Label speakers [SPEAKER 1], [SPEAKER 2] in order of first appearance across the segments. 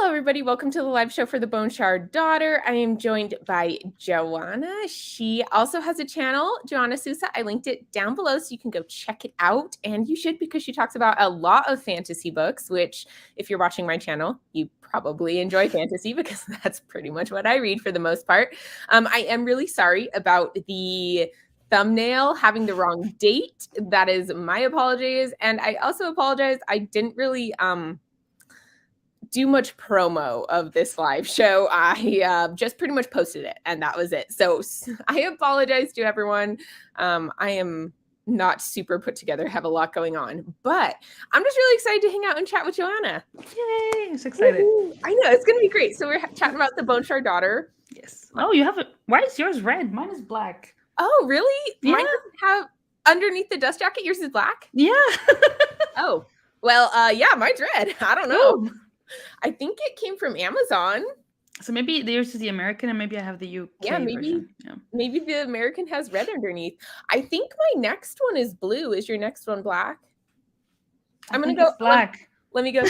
[SPEAKER 1] everybody. Welcome to the live show for the Bone Shard Daughter. I am joined by Joanna. She also has a channel, Joanna Sousa. I linked it down below so you can go check it out. And you should, because she talks about a lot of fantasy books, which if you're watching my channel, you probably enjoy fantasy because that's pretty much what I read for the most part. I am really sorry about the thumbnail having the wrong date. That is my apologies. And I also apologize. I didn't really do much promo of this live show. I just pretty much posted it and that was it. So I apologize to everyone. I am not super put together, have a lot going on, but I'm just really excited to hang out and chat with Joanna.
[SPEAKER 2] Yay, I'm so excited.
[SPEAKER 1] Woo-hoo. I know, it's going to be great. So we're chatting about the Bone Shard Daughter.
[SPEAKER 2] Yes. Oh, you have it. Why is yours red? Mine is black.
[SPEAKER 1] Oh, really?
[SPEAKER 2] Yeah.
[SPEAKER 1] Mine doesn't have, underneath the dust jacket, yours is black?
[SPEAKER 2] Yeah.
[SPEAKER 1] Oh, well, yeah, mine's red. I don't know. Ooh. I think it came from Amazon.
[SPEAKER 2] So maybe yours is the American and maybe I have the UK version. Yeah.
[SPEAKER 1] Maybe the American has red underneath. I think my next one is blue. Is your next one black? I'm going to go
[SPEAKER 2] black.
[SPEAKER 1] Let me go.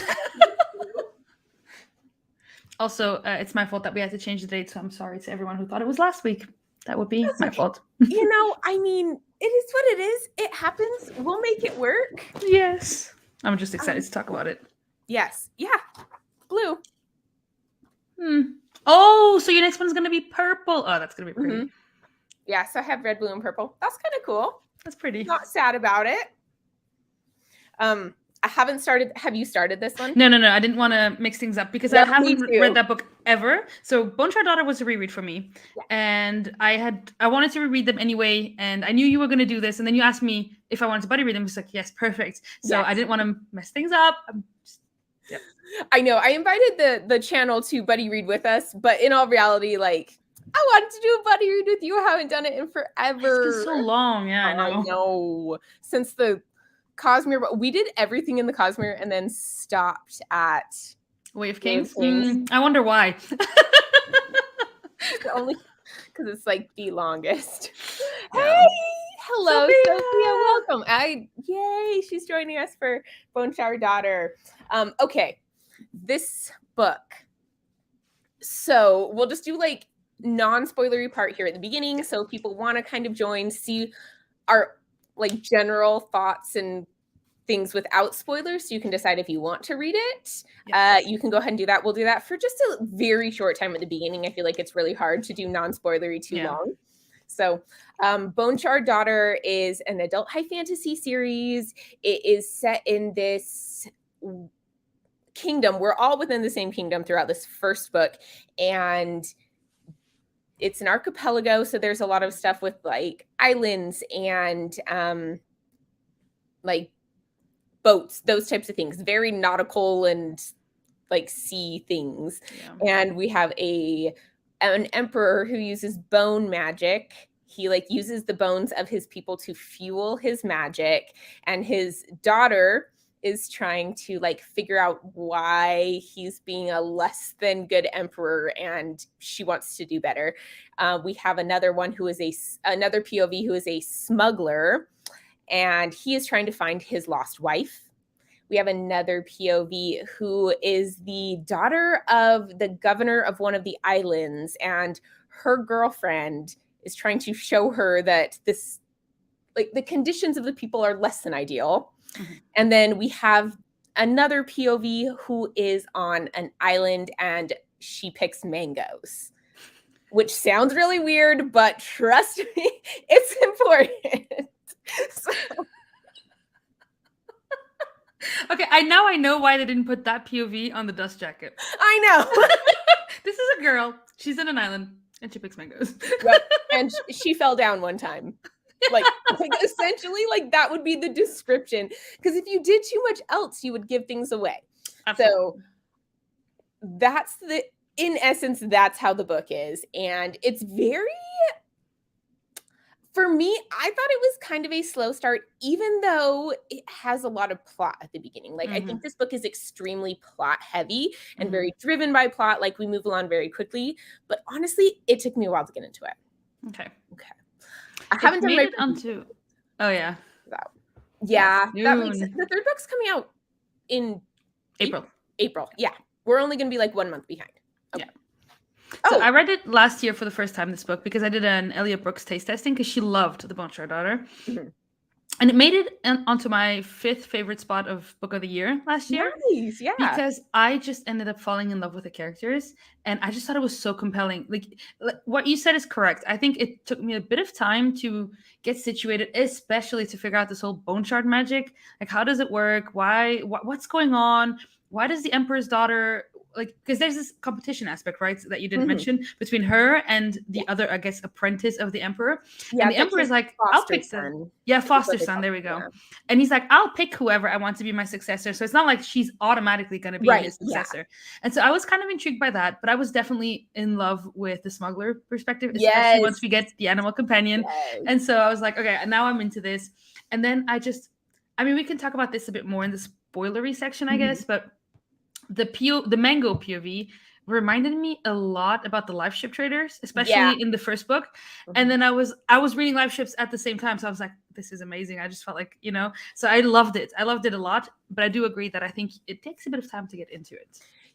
[SPEAKER 2] Also, it's my fault that we had to change the date. So I'm sorry to everyone who thought it was last week. That would be That's my fault.
[SPEAKER 1] You know, I mean, it is what it is. It happens. We'll make it work.
[SPEAKER 2] Yes. I'm just excited to talk about it.
[SPEAKER 1] Yes. Yeah. Blue.
[SPEAKER 2] Oh, so your next one's going to be purple. Oh, that's going to be pretty.
[SPEAKER 1] Mm-hmm. Yeah, so I have red, blue, and purple. That's kind of cool.
[SPEAKER 2] That's pretty.
[SPEAKER 1] Not sad about it. I haven't started. Have you started this one?
[SPEAKER 2] No. I didn't want to mix things up because I haven't read that book ever. So Bone Shard Daughter was a reread for me. Yeah. And I wanted to reread them anyway. And I knew you were going to do this. And then you asked me if I wanted to buddy read them. I was like, yes, perfect. So yes. I didn't want to mess things up.
[SPEAKER 1] Yep. I know. I invited the channel to buddy read with us, but in all reality, like, I wanted to do a buddy read with you. I haven't done it in forever.
[SPEAKER 2] It's so long. Yeah,
[SPEAKER 1] I know. Since the Cosmere, we did everything in the Cosmere and then stopped at
[SPEAKER 2] Way of Kings. I wonder why.
[SPEAKER 1] Only because it's like the longest.
[SPEAKER 2] Yeah.
[SPEAKER 1] Hey, hello, Sophia. Welcome. Yay, she's joining us for Bone Shard Daughter. Okay, this book. So we'll just do like non-spoilery part here at the beginning. So if people want to kind of join, see our like general thoughts and things without spoilers, so you can decide if you want to read it. Yes. You can go ahead and do that. We'll do that for just a very short time at the beginning. I feel like it's really hard to do non-spoilery too long. So Bone Shard Daughter is an adult high fantasy series. It is set in this kingdom. We're all within the same kingdom throughout this first book. And it's an archipelago. So there's a lot of stuff with like islands and like boats, those types of things. Very nautical and like sea things. Yeah. And we have an emperor who uses bone magic. He like uses the bones of his people to fuel his magic. And his daughter is trying to like figure out why he's being a less than good emperor, and she wants to do better. We have another one who is another POV who is a smuggler, and he is trying to find his lost wife. We have another POV who is the daughter of the governor of one of the islands, and her girlfriend is trying to show her that this, like, the conditions of the people are less than ideal. Mm-hmm. And then we have another POV who is on an island and she picks mangoes, which sounds really weird, but trust me, it's important. So.
[SPEAKER 2] Okay, I know why they didn't put that POV on the dust jacket.
[SPEAKER 1] I know.
[SPEAKER 2] This is a girl. She's on an island and she picks mangoes.
[SPEAKER 1] Yep. And she fell down one time. Like essentially, like that would be the description. Because if you did too much else, you would give things away. Absolutely. So in essence, that's how the book is. And it's very, for me, I thought it was kind of a slow start, even though it has a lot of plot at the beginning. Like, I think this book is extremely plot heavy and very driven by plot. Like, we move along very quickly. But honestly, it took me a while to get into it.
[SPEAKER 2] Okay.
[SPEAKER 1] I haven't done my
[SPEAKER 2] onto. Oh yeah.
[SPEAKER 1] Yeah, that makes sense. The third book's coming out in
[SPEAKER 2] April.
[SPEAKER 1] Yeah, we're only going to be like 1 month behind.
[SPEAKER 2] Okay. Yeah. So I read it last year for the first time, this book, because I did an Elliot Brooks taste testing because she loved The Bone Shard Daughter. Mm-hmm. And it made it onto my 5th favorite spot of book of the year last year.
[SPEAKER 1] Nice, yeah.
[SPEAKER 2] Because I just ended up falling in love with the characters, and I just thought it was so compelling. Like what you said is correct. I think it took me a bit of time to get situated, especially to figure out this whole bone shard magic. Like, how does it work? Why? What's going on? Why does the Emperor's daughter... like, because there's this competition aspect, right, that you didn't mention between her and the other, I guess, apprentice of the Emperor. Yeah, and the Emperor is like, I'll pick
[SPEAKER 1] son.
[SPEAKER 2] Foster son. There we go. Yeah. And he's like, I'll pick whoever I want to be my successor. So it's not like she's automatically going to be his successor. Yeah. And so I was kind of intrigued by that, but I was definitely in love with the smuggler perspective, especially once we get the animal companion. Yes. And so I was like, okay, now I'm into this. And then we can talk about this a bit more in the spoilery section, I guess, but the Mango POV reminded me a lot about the life ship traders, especially in the first book. Mm-hmm. And then I was reading life ships at the same time. So I was like, this is amazing. I just felt like, so I loved it. I loved it a lot, but I do agree that I think it takes a bit of time to get into it.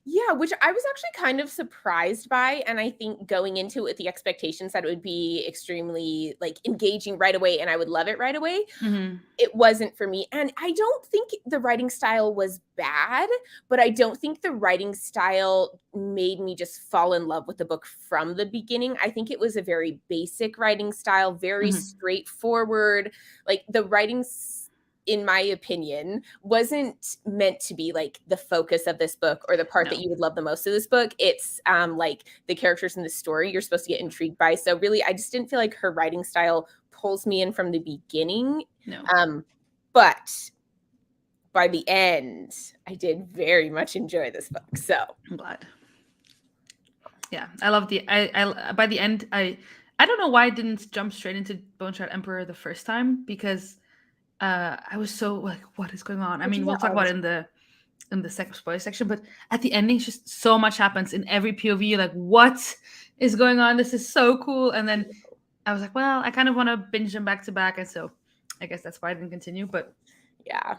[SPEAKER 1] Yeah, which I was actually kind of surprised by. And I think going into it with the expectations that it would be extremely like engaging right away and I would love it right away. Mm-hmm. It wasn't for me. And I don't think the writing style was bad, but I don't think the writing style made me just fall in love with the book from the beginning. I think it was a very basic writing style, very straightforward. Like the writing, in my opinion, wasn't meant to be like the focus of this book or the part that you would love the most of this book. It's like the characters in the story you're supposed to get intrigued by. So really, I just didn't feel like her writing style pulls me in from the beginning. No. But by the end, I did very much enjoy this book. So
[SPEAKER 2] I'm glad. Yeah, I love by the end, I don't know why I didn't jump straight into Bone Shard Emperor the first time, because I was so like, what is going on? I mean, we'll talk about it in the second spoiler section, but at the ending, just so much happens in every POV. You're like, what is going on? This is so cool. And then I was like, well, I kind of want to binge them back to back. And so I guess that's why I didn't continue, but
[SPEAKER 1] yeah.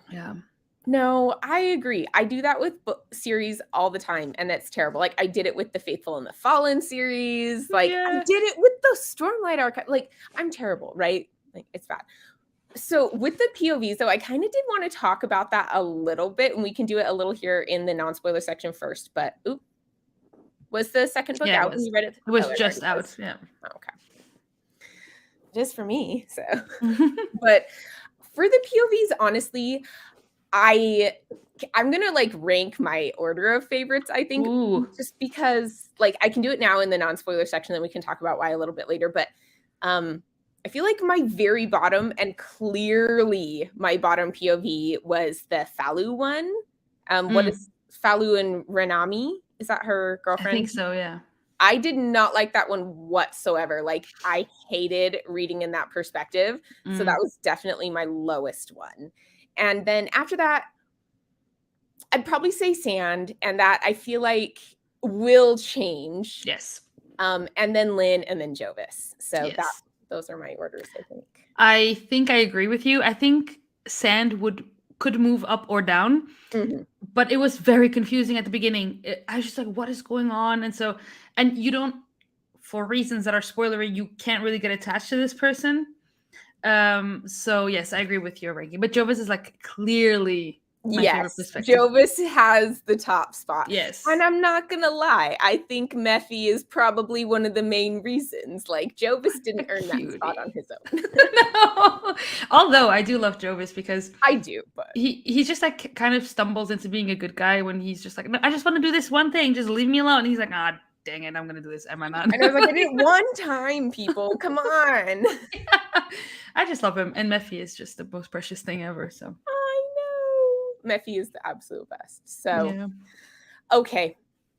[SPEAKER 1] No, I agree. I do that with series all the time, and that's terrible. Like, I did it with the Faithful and the Fallen series. Like, I did it with the Stormlight Archive. Like, I'm terrible, right? Like, it's bad. So with the POVs, though, I kind of did want to talk about that a little bit, and we can do it a little here in the non-spoiler section first. But, was the second book out when you read it?
[SPEAKER 2] It was just out, yeah.
[SPEAKER 1] Oh, okay. Just for me, so. But for the POVs, honestly, I'm gonna like rank my order of favorites, I think. Ooh. Just because like I can do it now in the non-spoiler section, then we can talk about why a little bit later. But I feel like my very bottom, and clearly my bottom POV, was the Falu one. What is Falu and Renami? Is that her girlfriend?
[SPEAKER 2] I think so, yeah.
[SPEAKER 1] I did not like that one whatsoever. Like, I hated reading in that perspective. So that was definitely my lowest one. And then after that, I'd probably say Sand, and that I feel like will change.
[SPEAKER 2] Yes.
[SPEAKER 1] And then Lynn, and then Jovis. So those are my orders, I think.
[SPEAKER 2] I think I agree with you. I think Sand could move up or down, but it was very confusing at the beginning. I was just like, what is going on? And you don't, for reasons that are spoilery, you can't really get attached to this person. So yes, I agree with your ranking, but Jovis is like clearly my favorite perspective.
[SPEAKER 1] Jovis has the top spot.
[SPEAKER 2] Yes.
[SPEAKER 1] And I'm not gonna lie, I think Mephi is probably one of the main reasons. Like, Jovis didn't earn that spot on his own.
[SPEAKER 2] No. Although I do love Jovis, because
[SPEAKER 1] I do, but
[SPEAKER 2] he just like kind of stumbles into being a good guy when he's just like, no, I just want to do this one thing, just leave me alone. And he's like, dang it, I'm gonna do this. Am I not?
[SPEAKER 1] And I was like, I did it one time, people. Come on.
[SPEAKER 2] I just love him. And Mephi is just the most precious thing ever. So
[SPEAKER 1] I know. Mephi is the absolute best. So okay.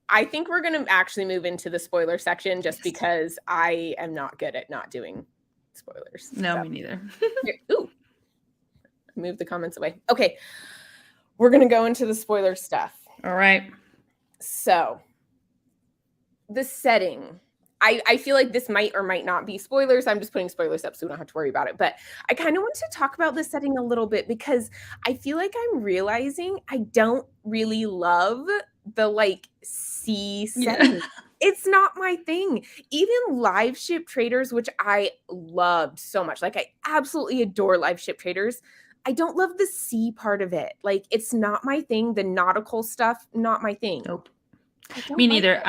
[SPEAKER 1] I think we're gonna actually move into the spoiler section, just because I am not good at not doing spoilers.
[SPEAKER 2] No, me neither.
[SPEAKER 1] Ooh. Move the comments away. Okay. We're gonna go into the spoiler stuff.
[SPEAKER 2] All right.
[SPEAKER 1] So the setting, I feel like this might or might not be spoilers. I'm just putting spoilers up so we don't have to worry about it. But I kind of want to talk about the setting a little bit, because I feel like I'm realizing I don't really love the like sea setting. It's not my thing. Even Live Ship Traders, which I loved so much. Like I absolutely adore Live Ship Traders. I don't love the sea part of it. Like it's not my thing. The nautical stuff, not my thing.
[SPEAKER 2] Nope.
[SPEAKER 1] I don't
[SPEAKER 2] Me neither.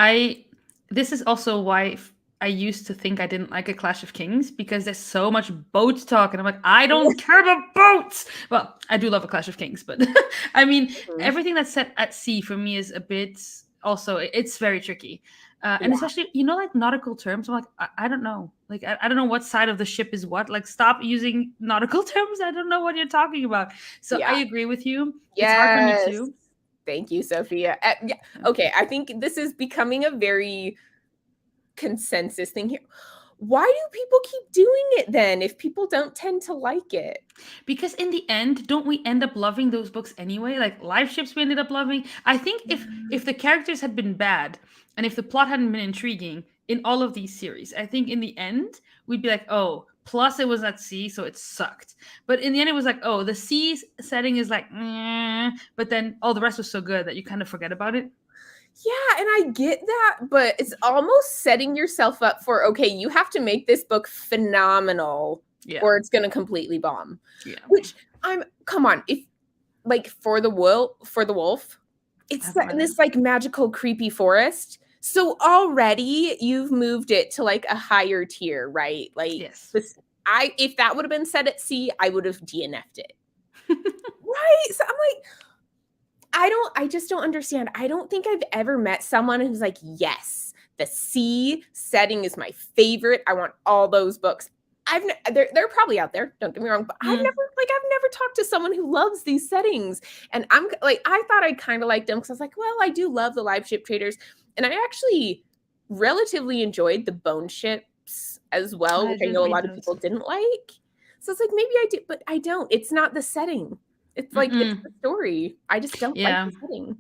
[SPEAKER 2] This is also why I used to think I didn't like A Clash of Kings, because there's so much boat talk, and I'm like, I don't care about boats. Well, I do love A Clash of Kings, but I mean, everything that's set at sea for me is a bit. Also, it's very tricky, and especially like nautical terms. I'm like, I don't know. Like, I don't know what side of the ship is what. Like, stop using nautical terms. I don't know what you're talking about. So I agree with you. It's hard for me too.
[SPEAKER 1] Thank you, Sophia. Okay, I think this is becoming a very consensus thing here. Why do people keep doing it then if people don't tend to like it?
[SPEAKER 2] Because in the end, don't we end up loving those books anyway? Like Live Ships we ended up loving. I think if the characters had been bad and if the plot hadn't been intriguing in all of these series, I think in the end we'd be like, oh, plus it was at sea, so it sucked. But in the end it was like, oh, the sea setting is like, but then all the rest was so good that you kind of forget about it.
[SPEAKER 1] Yeah, and I get that, but it's almost setting yourself up for, okay, you have to make this book phenomenal or it's going to completely bomb. Yeah. Which come on, if like for the wolf, it's set in this like magical creepy forest. So already you've moved it to like a higher tier, right? Like if that would have been set at sea, I would have DNF'd it. Right? So I'm like, I just don't understand. I don't think I've ever met someone who's like, yes, the sea setting is my favorite. I want all those books. They're probably out there. Don't get me wrong, but I've never talked to someone who loves these settings. And I'm like, I thought I kind of liked them because I was like, well, I do love the Live Ship Traders, and I actually relatively enjoyed the Bone Ships as well, which I know a lot of people didn't like. So it's like maybe I do, but I don't. It's not the setting. It's like it's the story. I just don't like the setting.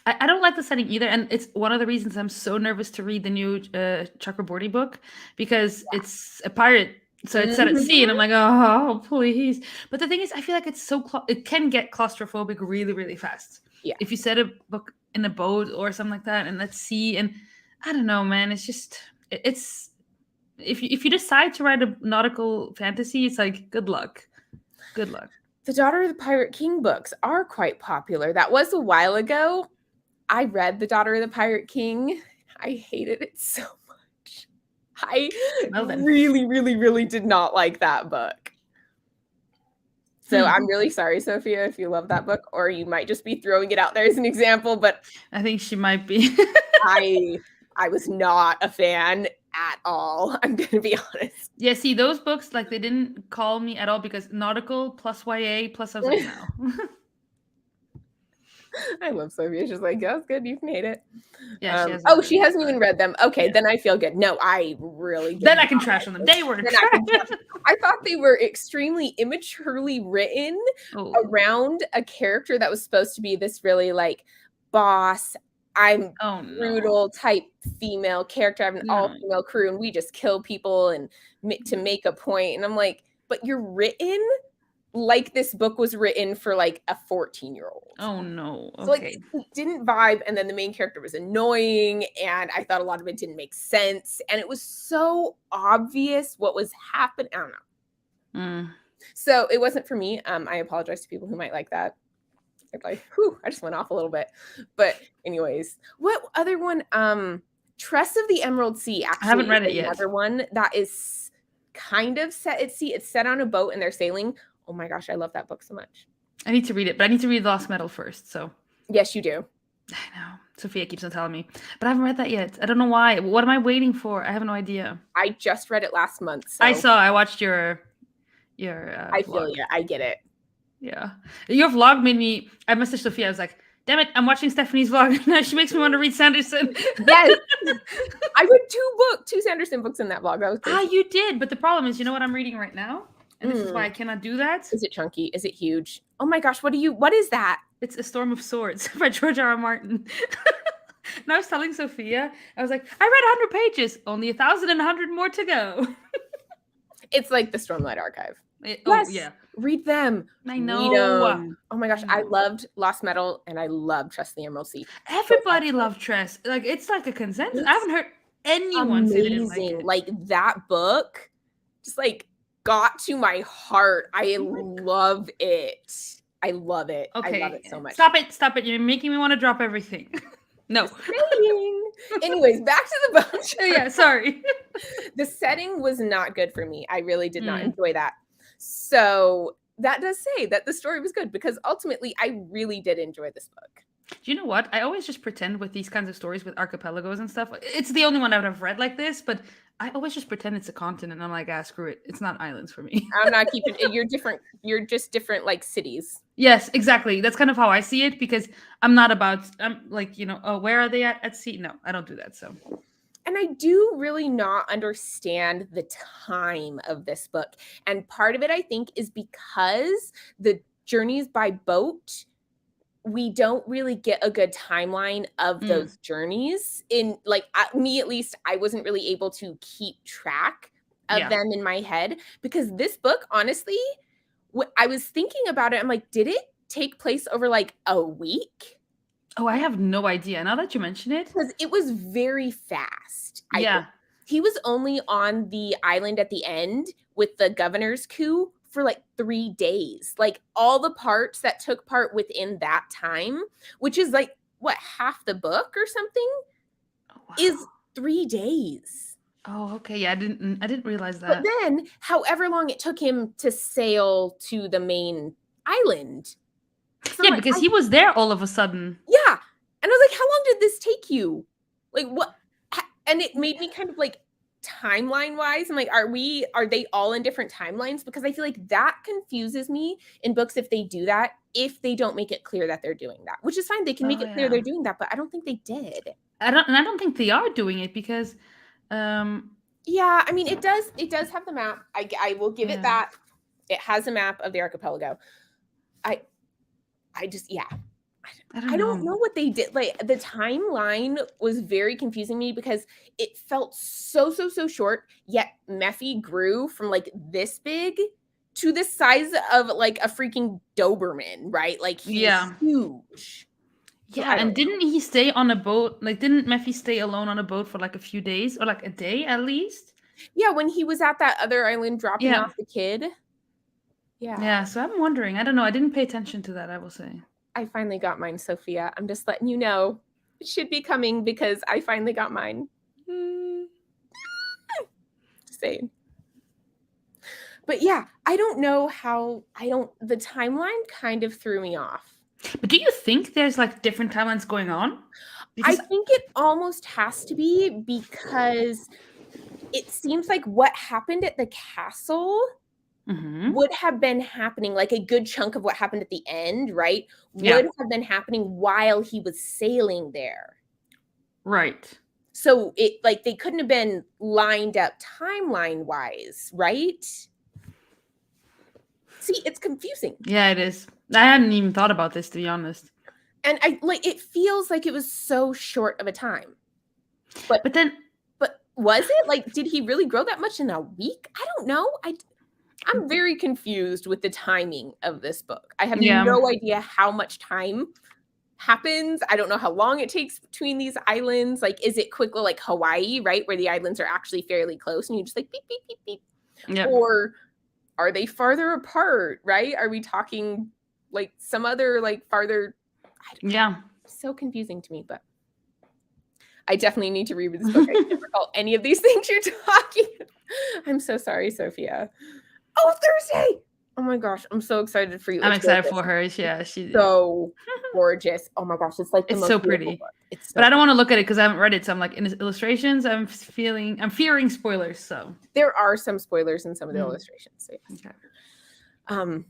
[SPEAKER 2] I don't like the setting either, and it's one of the reasons I'm so nervous to read the new Chakraborty book, because it's a pirate, so it's set at sea, and I'm like, oh, please. But the thing is, I feel like it's it can get claustrophobic really, really fast. Yeah. If you set a book in a boat or something like that, and at sea, and I don't know, man, it's just it's if you decide to write a nautical fantasy, it's like good luck. Good luck.
[SPEAKER 1] The Daughter of the Pirate King books are quite popular. That was a while ago. I read The Daughter of the Pirate King. I hated it so much. I really, really, really did not like that book. So I'm really sorry, Sophia, if you love that book, or you might just be throwing it out there as an example, but
[SPEAKER 2] I think she might be.
[SPEAKER 1] I was not a fan at all. I'm going to be honest.
[SPEAKER 2] Yeah, see, those books, like, they didn't call me at all, because nautical plus YA plus I was like, no.
[SPEAKER 1] I love Sophia. She's like, that's good. You can hate it.
[SPEAKER 2] Yeah,
[SPEAKER 1] she hasn't even read them. Okay, then I feel good. No, I really
[SPEAKER 2] Then I can trash on them. They were
[SPEAKER 1] I thought they were extremely immaturely written around a character that was supposed to be this really like boss, I'm brutal type female character. I have an all-female crew, and we just kill people and to make a point. And I'm like, but you're written like this book was written for like a 14-year-old.
[SPEAKER 2] Oh no. Okay.
[SPEAKER 1] So like it didn't vibe, and then the main character was annoying, and I thought a lot of it didn't make sense, and it was so obvious what was happening. I don't know. So it wasn't for me. I apologize to people who might like that. Like, whew, I just went off a little bit. But anyways, what other one? Tress of the Emerald Sea. Actually,
[SPEAKER 2] I haven't read it yet.
[SPEAKER 1] Another one that is kind of set at sea. It's set on a boat and they're sailing. Oh my gosh, I love that book so much.
[SPEAKER 2] I need to read it, but I need to read Lost Metal first. So
[SPEAKER 1] yes, you do.
[SPEAKER 2] I know. Sophia keeps on telling me, but I haven't read that yet. I don't know why. What am I waiting for? I have no idea.
[SPEAKER 1] I just read it last month. So.
[SPEAKER 2] I watched your
[SPEAKER 1] I feel you. I get it.
[SPEAKER 2] Yeah. Your vlog made me, I messaged Sophia. I was like, damn it, I'm watching Stephanie's vlog. Now she makes me want to read Sanderson.
[SPEAKER 1] Yes. I read two Sanderson books in that vlog. That was crazy.
[SPEAKER 2] You did. But the problem is, you know what I'm reading right now? And this is why I cannot do that.
[SPEAKER 1] Is it chunky? Is it huge? Oh my gosh, what is that?
[SPEAKER 2] It's A Storm of Swords by George R. R. Martin. And I was telling Sophia, I was like, I read 100 pages, only 1,100 more to go.
[SPEAKER 1] It's like the Stormlight Archive.
[SPEAKER 2] Oh,
[SPEAKER 1] Yes,
[SPEAKER 2] yeah.
[SPEAKER 1] read them.
[SPEAKER 2] I
[SPEAKER 1] Read
[SPEAKER 2] know.
[SPEAKER 1] them. Oh my gosh, I loved Lost Metal and I love Trust the Emerald Sea.
[SPEAKER 2] Everybody loved Tress. Like, it's like a consensus. I
[SPEAKER 1] It's
[SPEAKER 2] haven't heard anyone say they didn't like
[SPEAKER 1] amazing.
[SPEAKER 2] it.
[SPEAKER 1] Like that book just like got to my heart. I love it. I love it. I love
[SPEAKER 2] Okay,
[SPEAKER 1] it so much.
[SPEAKER 2] Stop it. You're making me want to drop everything. No.
[SPEAKER 1] Anyways, back to the bone chart.
[SPEAKER 2] Yeah, sorry.
[SPEAKER 1] The setting was not good for me. I really did not enjoy that. So that does say that the story was good because ultimately I really did enjoy this book.
[SPEAKER 2] Do you know what? I always just pretend with these kinds of stories with archipelagos and stuff. It's the only one I would have read like this, but I always just pretend it's a continent. I'm like, screw it. It's not islands for me.
[SPEAKER 1] I'm not keeping you're different. You're just different like cities.
[SPEAKER 2] Yes, exactly. That's kind of how I see it because I'm not about I'm like, oh, where are they at sea? No, I don't do that. So
[SPEAKER 1] and I do really not understand the time of this book. And part of it, I think, is because the journeys by boat, we don't really get a good timeline of those journeys. In like me, at least, I wasn't really able to keep track of them in my head because this book, honestly, I was thinking about it. I'm like, did it take place over like a week?
[SPEAKER 2] Oh, I have no idea. Now that you mention it.
[SPEAKER 1] Because it was very fast.
[SPEAKER 2] Yeah.
[SPEAKER 1] He was only on the island at the end with the governor's coup for like 3 days. Like all the parts that took part within that time, which is like what, half the book or something, is 3 days.
[SPEAKER 2] Oh, okay. Yeah, I didn't realize that.
[SPEAKER 1] But then, however long it took him to sail to the main island.
[SPEAKER 2] Yeah, because he was there all of a sudden.
[SPEAKER 1] Yeah. And I was like, how long did this take you? Like what? And it made me kind of like timeline wise. I'm like, are they all in different timelines? Because I feel like that confuses me in books if they do that, if they don't make it clear that they're doing that, which is fine. They can make it clear they're doing that, but I don't think they did.
[SPEAKER 2] I don't think they are doing it because
[SPEAKER 1] yeah, I mean it does have the map. I will give it that. It has a map of the archipelago. I just I don't know what they did. Like the timeline was very confusing me because it felt so short, yet Mephi grew from like this big to the size of like a freaking Doberman, right? Like he's huge.
[SPEAKER 2] Yeah, and didn't he stay on a boat? Like, didn't Mephi stay alone on a boat for like a few days or like a day at least?
[SPEAKER 1] Yeah, when he was at that other island dropping off the kid.
[SPEAKER 2] Yeah, so I'm wondering. I don't know. I didn't pay attention to that, I will say.
[SPEAKER 1] I finally got mine, Sophia. I'm just letting you know. It should be coming because I finally got mine. Just saying. But yeah, I don't know how the timeline kind of threw me off.
[SPEAKER 2] But do you think there's like different timelines going on?
[SPEAKER 1] Because I think it almost has to be because it seems like what happened at the castle would have been happening, like a good chunk of what happened at the end, right? Would have been happening while he was sailing there.
[SPEAKER 2] Right.
[SPEAKER 1] So it like they couldn't have been lined up timeline wise, right? See, it's confusing.
[SPEAKER 2] Yeah, it is. I hadn't even thought about this, to be honest.
[SPEAKER 1] And it feels like it was so short of a time. But was it? Like, did he really grow that much in a week? I don't know. I'm very confused with the timing of this book. I have no idea how much time happens. I don't know how long it takes between these islands. Like, is it quick like Hawaii, right? Where the islands are actually fairly close and you just like beep, beep, beep, beep. Yep. Or are they farther apart, right? Are we talking like some other like farther? So confusing to me, but I definitely need to reread this book. I can't recall any of these things you're talking about. I'm so sorry, Sophia. Oh, Thursday! Oh my gosh, I'm so excited for you.
[SPEAKER 2] I'm excited for her. Yeah, she's
[SPEAKER 1] so gorgeous. Oh my gosh, it's like the
[SPEAKER 2] it's
[SPEAKER 1] most
[SPEAKER 2] so pretty. But I don't want to look at it because I haven't read it. So I'm like, in the illustrations, I'm fearing spoilers. So
[SPEAKER 1] there are some spoilers in some of the illustrations. So yes. Okay.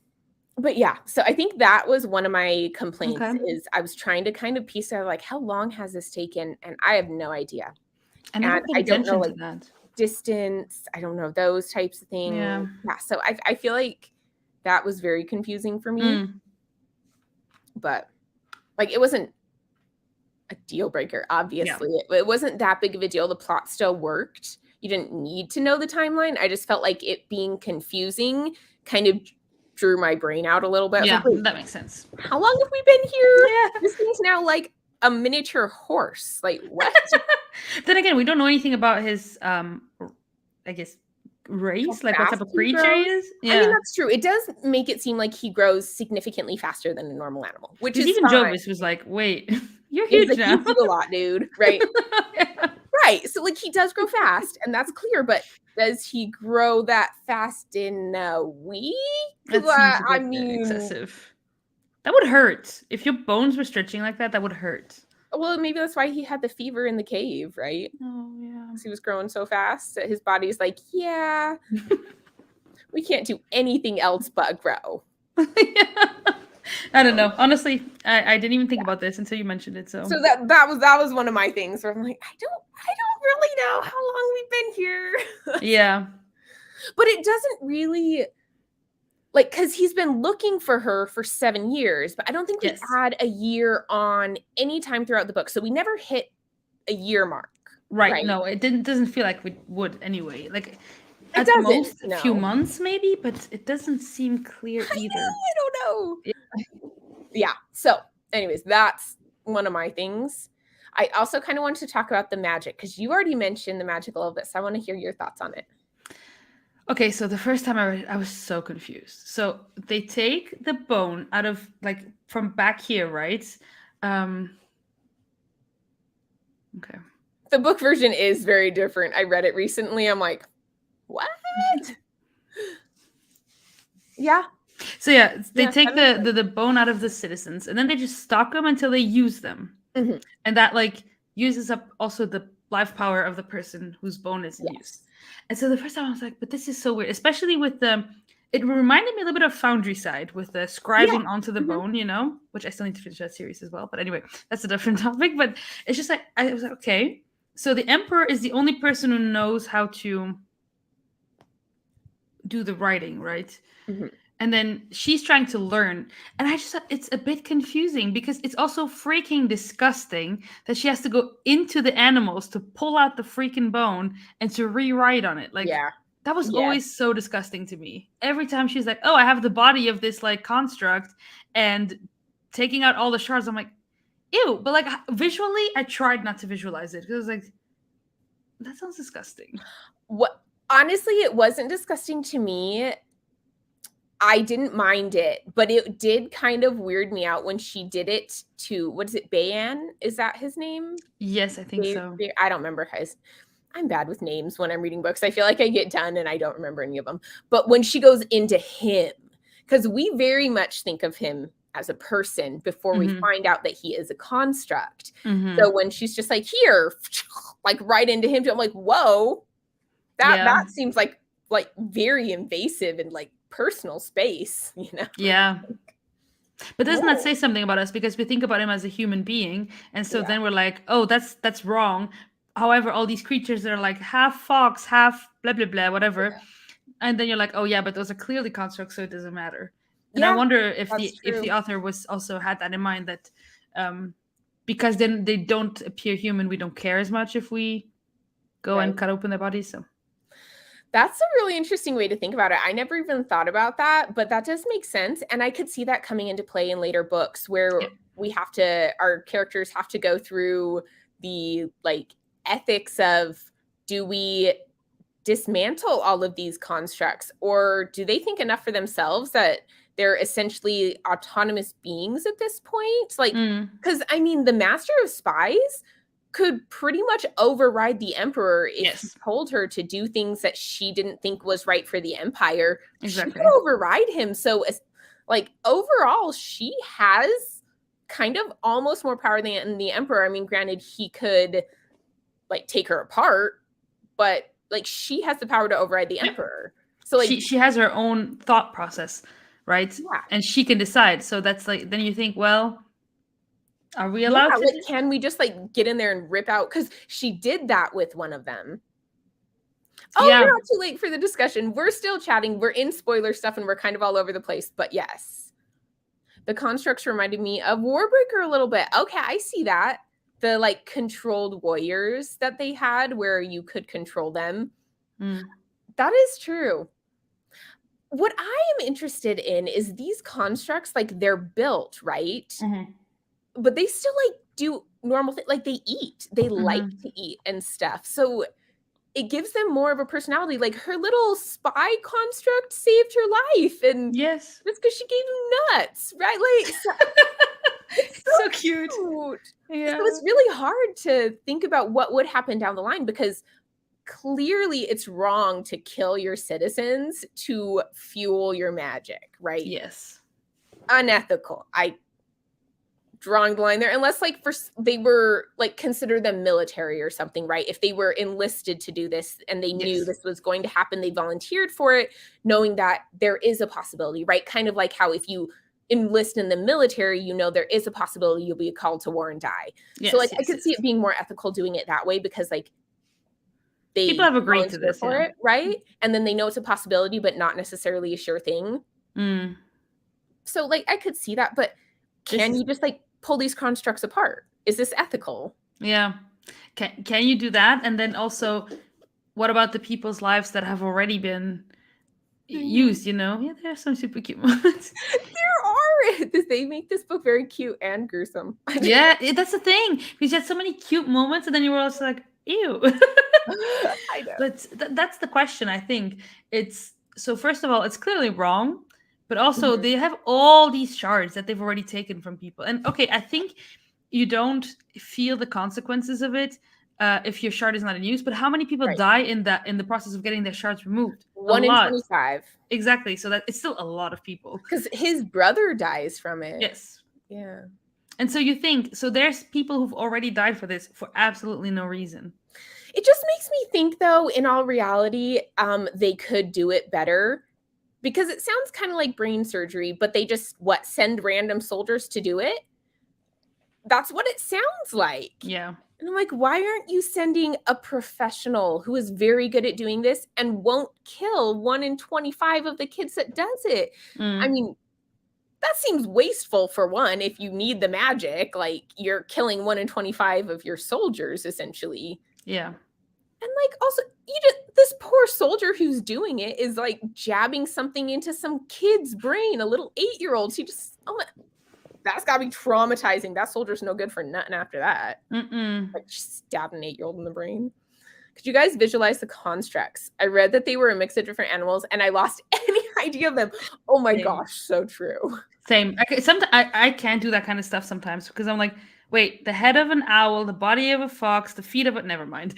[SPEAKER 1] But yeah, so I think that was one of my complaints is I was trying to kind of piece out like how long has this taken, and I have no idea.
[SPEAKER 2] And I don't know like that.
[SPEAKER 1] Distance. I don't know those types of things. Yeah. So I feel like that was very confusing for me. But like it wasn't a deal breaker, obviously. It wasn't that big of a deal. The plot still worked. you didn't need to know the timeline. I just felt like it being confusing kind of drew my brain out a little bit.
[SPEAKER 2] Yeah,
[SPEAKER 1] like,
[SPEAKER 2] that makes sense.
[SPEAKER 1] How long have we been here?
[SPEAKER 2] Yeah.
[SPEAKER 1] This thing's now like a miniature horse. Like, what?
[SPEAKER 2] Then again, we don't know anything about his, I guess, race, like what type of creature he is.
[SPEAKER 1] Yeah. I mean, that's true. It does make it seem like he grows significantly faster than a normal animal, which is
[SPEAKER 2] even
[SPEAKER 1] fine.
[SPEAKER 2] Jovis was like, wait, you're huge now.
[SPEAKER 1] You do a lot, dude. Right? Yeah. Right. So, like, he does grow fast, and that's clear, but does he grow that fast in a week?
[SPEAKER 2] That seems a bit excessive. That would hurt. If your bones were stretching like that, that would hurt.
[SPEAKER 1] Well, maybe that's why he had the fever in the cave, right?
[SPEAKER 2] Oh, yeah.
[SPEAKER 1] Because he was growing so fast that his body's like, yeah, we can't do anything else but grow.
[SPEAKER 2] I don't know. Honestly, I didn't even think about this until you mentioned it. So
[SPEAKER 1] that was one of my things where I'm like, I don't really know how long we've been here.
[SPEAKER 2] Yeah.
[SPEAKER 1] But it doesn't really, like, because he's been looking for her for 7 years, but I don't think we had a year on any time throughout the book. So we never hit a year mark.
[SPEAKER 2] Right. No, it doesn't feel like we would anyway. Like, at the most, a few months maybe, but it doesn't seem clear either.
[SPEAKER 1] I don't know. Yeah. So, anyways, that's one of my things. I also kind of want to talk about the magic because you already mentioned the magic a little bit. So I want to hear your thoughts on it.
[SPEAKER 2] Okay, so the first time I read it, I was so confused. So they take the bone out of, like, from back here, right? Okay.
[SPEAKER 1] The book version is very different. I read it recently. I'm like, what? Yeah.
[SPEAKER 2] So yeah, they take the bone out of the citizens, and then they just stock them until they use them.
[SPEAKER 1] Mm-hmm.
[SPEAKER 2] And that, like, uses up also the life power of the person whose bone is in use. And so the first time I was like, but this is so weird, especially with it reminded me a little bit of Foundry Side with the scribing onto the bone, you know, which I still need to finish that series as well. But anyway, that's a different topic. But it's just like, I was like, okay, so the Emperor is the only person who knows how to do the writing, right? Mm-hmm. And then she's trying to learn. And I just thought it's a bit confusing because it's also freaking disgusting that she has to go into the animals to pull out the freaking bone and to rewrite on it. Like, that was always so disgusting to me. Every time she's like, oh, I have the body of this, like, construct, and taking out all the shards, I'm like, ew. But, like, visually, I tried not to visualize it because I was like, that sounds disgusting.
[SPEAKER 1] What? Honestly, it wasn't disgusting to me. I didn't mind it, but it did kind of weird me out when she did it to, what is it, Bayan? Is that his name?
[SPEAKER 2] Yes, I think so.
[SPEAKER 1] I don't remember his. I'm bad with names when I'm reading books. I feel like I get done and I don't remember any of them. But when she goes into him, because we very much think of him as a person before we find out that he is a construct. So when she's just like, here, like right into him, I'm like, whoa, that seems like very invasive and like personal space, you know?
[SPEAKER 2] Yeah. But doesn't that say something about us? Because we think about him as a human being. And so then we're like, oh, that's wrong. However, all these creatures that are like half fox, half blah, blah, blah, whatever. Yeah. And then you're like, oh, yeah, but those are clearly constructs, so it doesn't matter. And I wonder if the author was also had that in mind, that because then they don't appear human, we don't care as much if we go and cut open their bodies. So
[SPEAKER 1] that's a really interesting way to think about it. I never even thought about that, but that does make sense. And I could see that coming into play in later books where our characters have to go through the like ethics of, do we dismantle all of these constructs, or do they think enough for themselves that they're essentially autonomous beings at this point? Like, because I mean, the Master of Spies could pretty much override the Emperor if he told her to do things that she didn't think was right for the Empire. Exactly. She could override him. So, like, overall, she has kind of almost more power than the Emperor. I mean, granted, he could, like, take her apart, but, like, she has the power to override the Emperor. So, like,
[SPEAKER 2] she has her own thought process, right? Yeah. And she can decide. So that's like, then you think, well, are we allowed to?
[SPEAKER 1] Like, can we just like get in there and rip out? Because she did that with one of them. Oh, we're not too late for the discussion. We're still chatting. We're in spoiler stuff and we're kind of all over the place. But yes, the constructs reminded me of Warbreaker a little bit. Okay, I see that. the like controlled warriors that they had where you could control them. That is true. What I am interested in is these constructs, like they're built, right? But they still like do normal things, like they eat, they like to eat and stuff. So it gives them more of a personality. Like her little spy construct saved her life, and
[SPEAKER 2] yes,
[SPEAKER 1] that's because she gave him nuts, right? Like it's
[SPEAKER 2] so cute.
[SPEAKER 1] Yeah. So it's really hard to think about what would happen down the line, because clearly it's wrong to kill your citizens to fuel your magic, right?
[SPEAKER 2] Yes.
[SPEAKER 1] Unethical. Drawing the line there, unless like they were like consider them military or something, right? If they were enlisted to do this and they knew this was going to happen, they volunteered for it, knowing that there is a possibility, right? Kind of like how if you enlist in the military, you know there is a possibility you'll be called to war and die. So like I could see it being more ethical doing it that way, because like
[SPEAKER 2] people have agreed to this
[SPEAKER 1] for it, right? And then they know it's a possibility, but not necessarily a sure thing. So like I could see that, but can you just like pull these constructs apart? Is this ethical?
[SPEAKER 2] Yeah. Can you do that? And then also, what about the people's lives that have already been used, you know? Yeah, there are some super cute moments.
[SPEAKER 1] There are. They make this book very cute and gruesome.
[SPEAKER 2] Yeah, that's the thing. Because you had so many cute moments, and then you were also like, ew.
[SPEAKER 1] I know.
[SPEAKER 2] But that's the question, I think. So first of all, it's clearly wrong. But also, they have all these shards that they've already taken from people. And okay, I think you don't feel the consequences of it if your shard is not in use. But how many people die in the process of getting their shards removed?
[SPEAKER 1] 1 in 25.
[SPEAKER 2] Exactly. So that it's still a lot of people.
[SPEAKER 1] Because his brother dies from it.
[SPEAKER 2] Yes.
[SPEAKER 1] Yeah.
[SPEAKER 2] And so you think, so there's people who've already died for this for absolutely no reason.
[SPEAKER 1] It just makes me think, though, in all reality, they could do it better. Because it sounds kind of like brain surgery, but they just, send random soldiers to do it? That's what it sounds like.
[SPEAKER 2] Yeah.
[SPEAKER 1] And I'm like, why aren't you sending a professional who is very good at doing this and won't kill 1 in 25 of the kids that does it? I mean, that seems wasteful for one. If you need the magic, like you're killing 1 in 25 of your soldiers, essentially.
[SPEAKER 2] Yeah.
[SPEAKER 1] And like also, this poor soldier who's doing it is like jabbing something into some kid's brain, a little 8-year-old. She just, that's gotta be traumatizing. That soldier's no good for nothing after that. Like stabbed an 8-year-old in the brain. Could you guys visualize the constructs? I read that they were a mix of different animals, and I lost any idea of them. Oh my gosh, so true.
[SPEAKER 2] Same. I can't do that kind of stuff sometimes, because I'm like, wait, the head of an owl, the body of a fox, the feet of it. Never mind.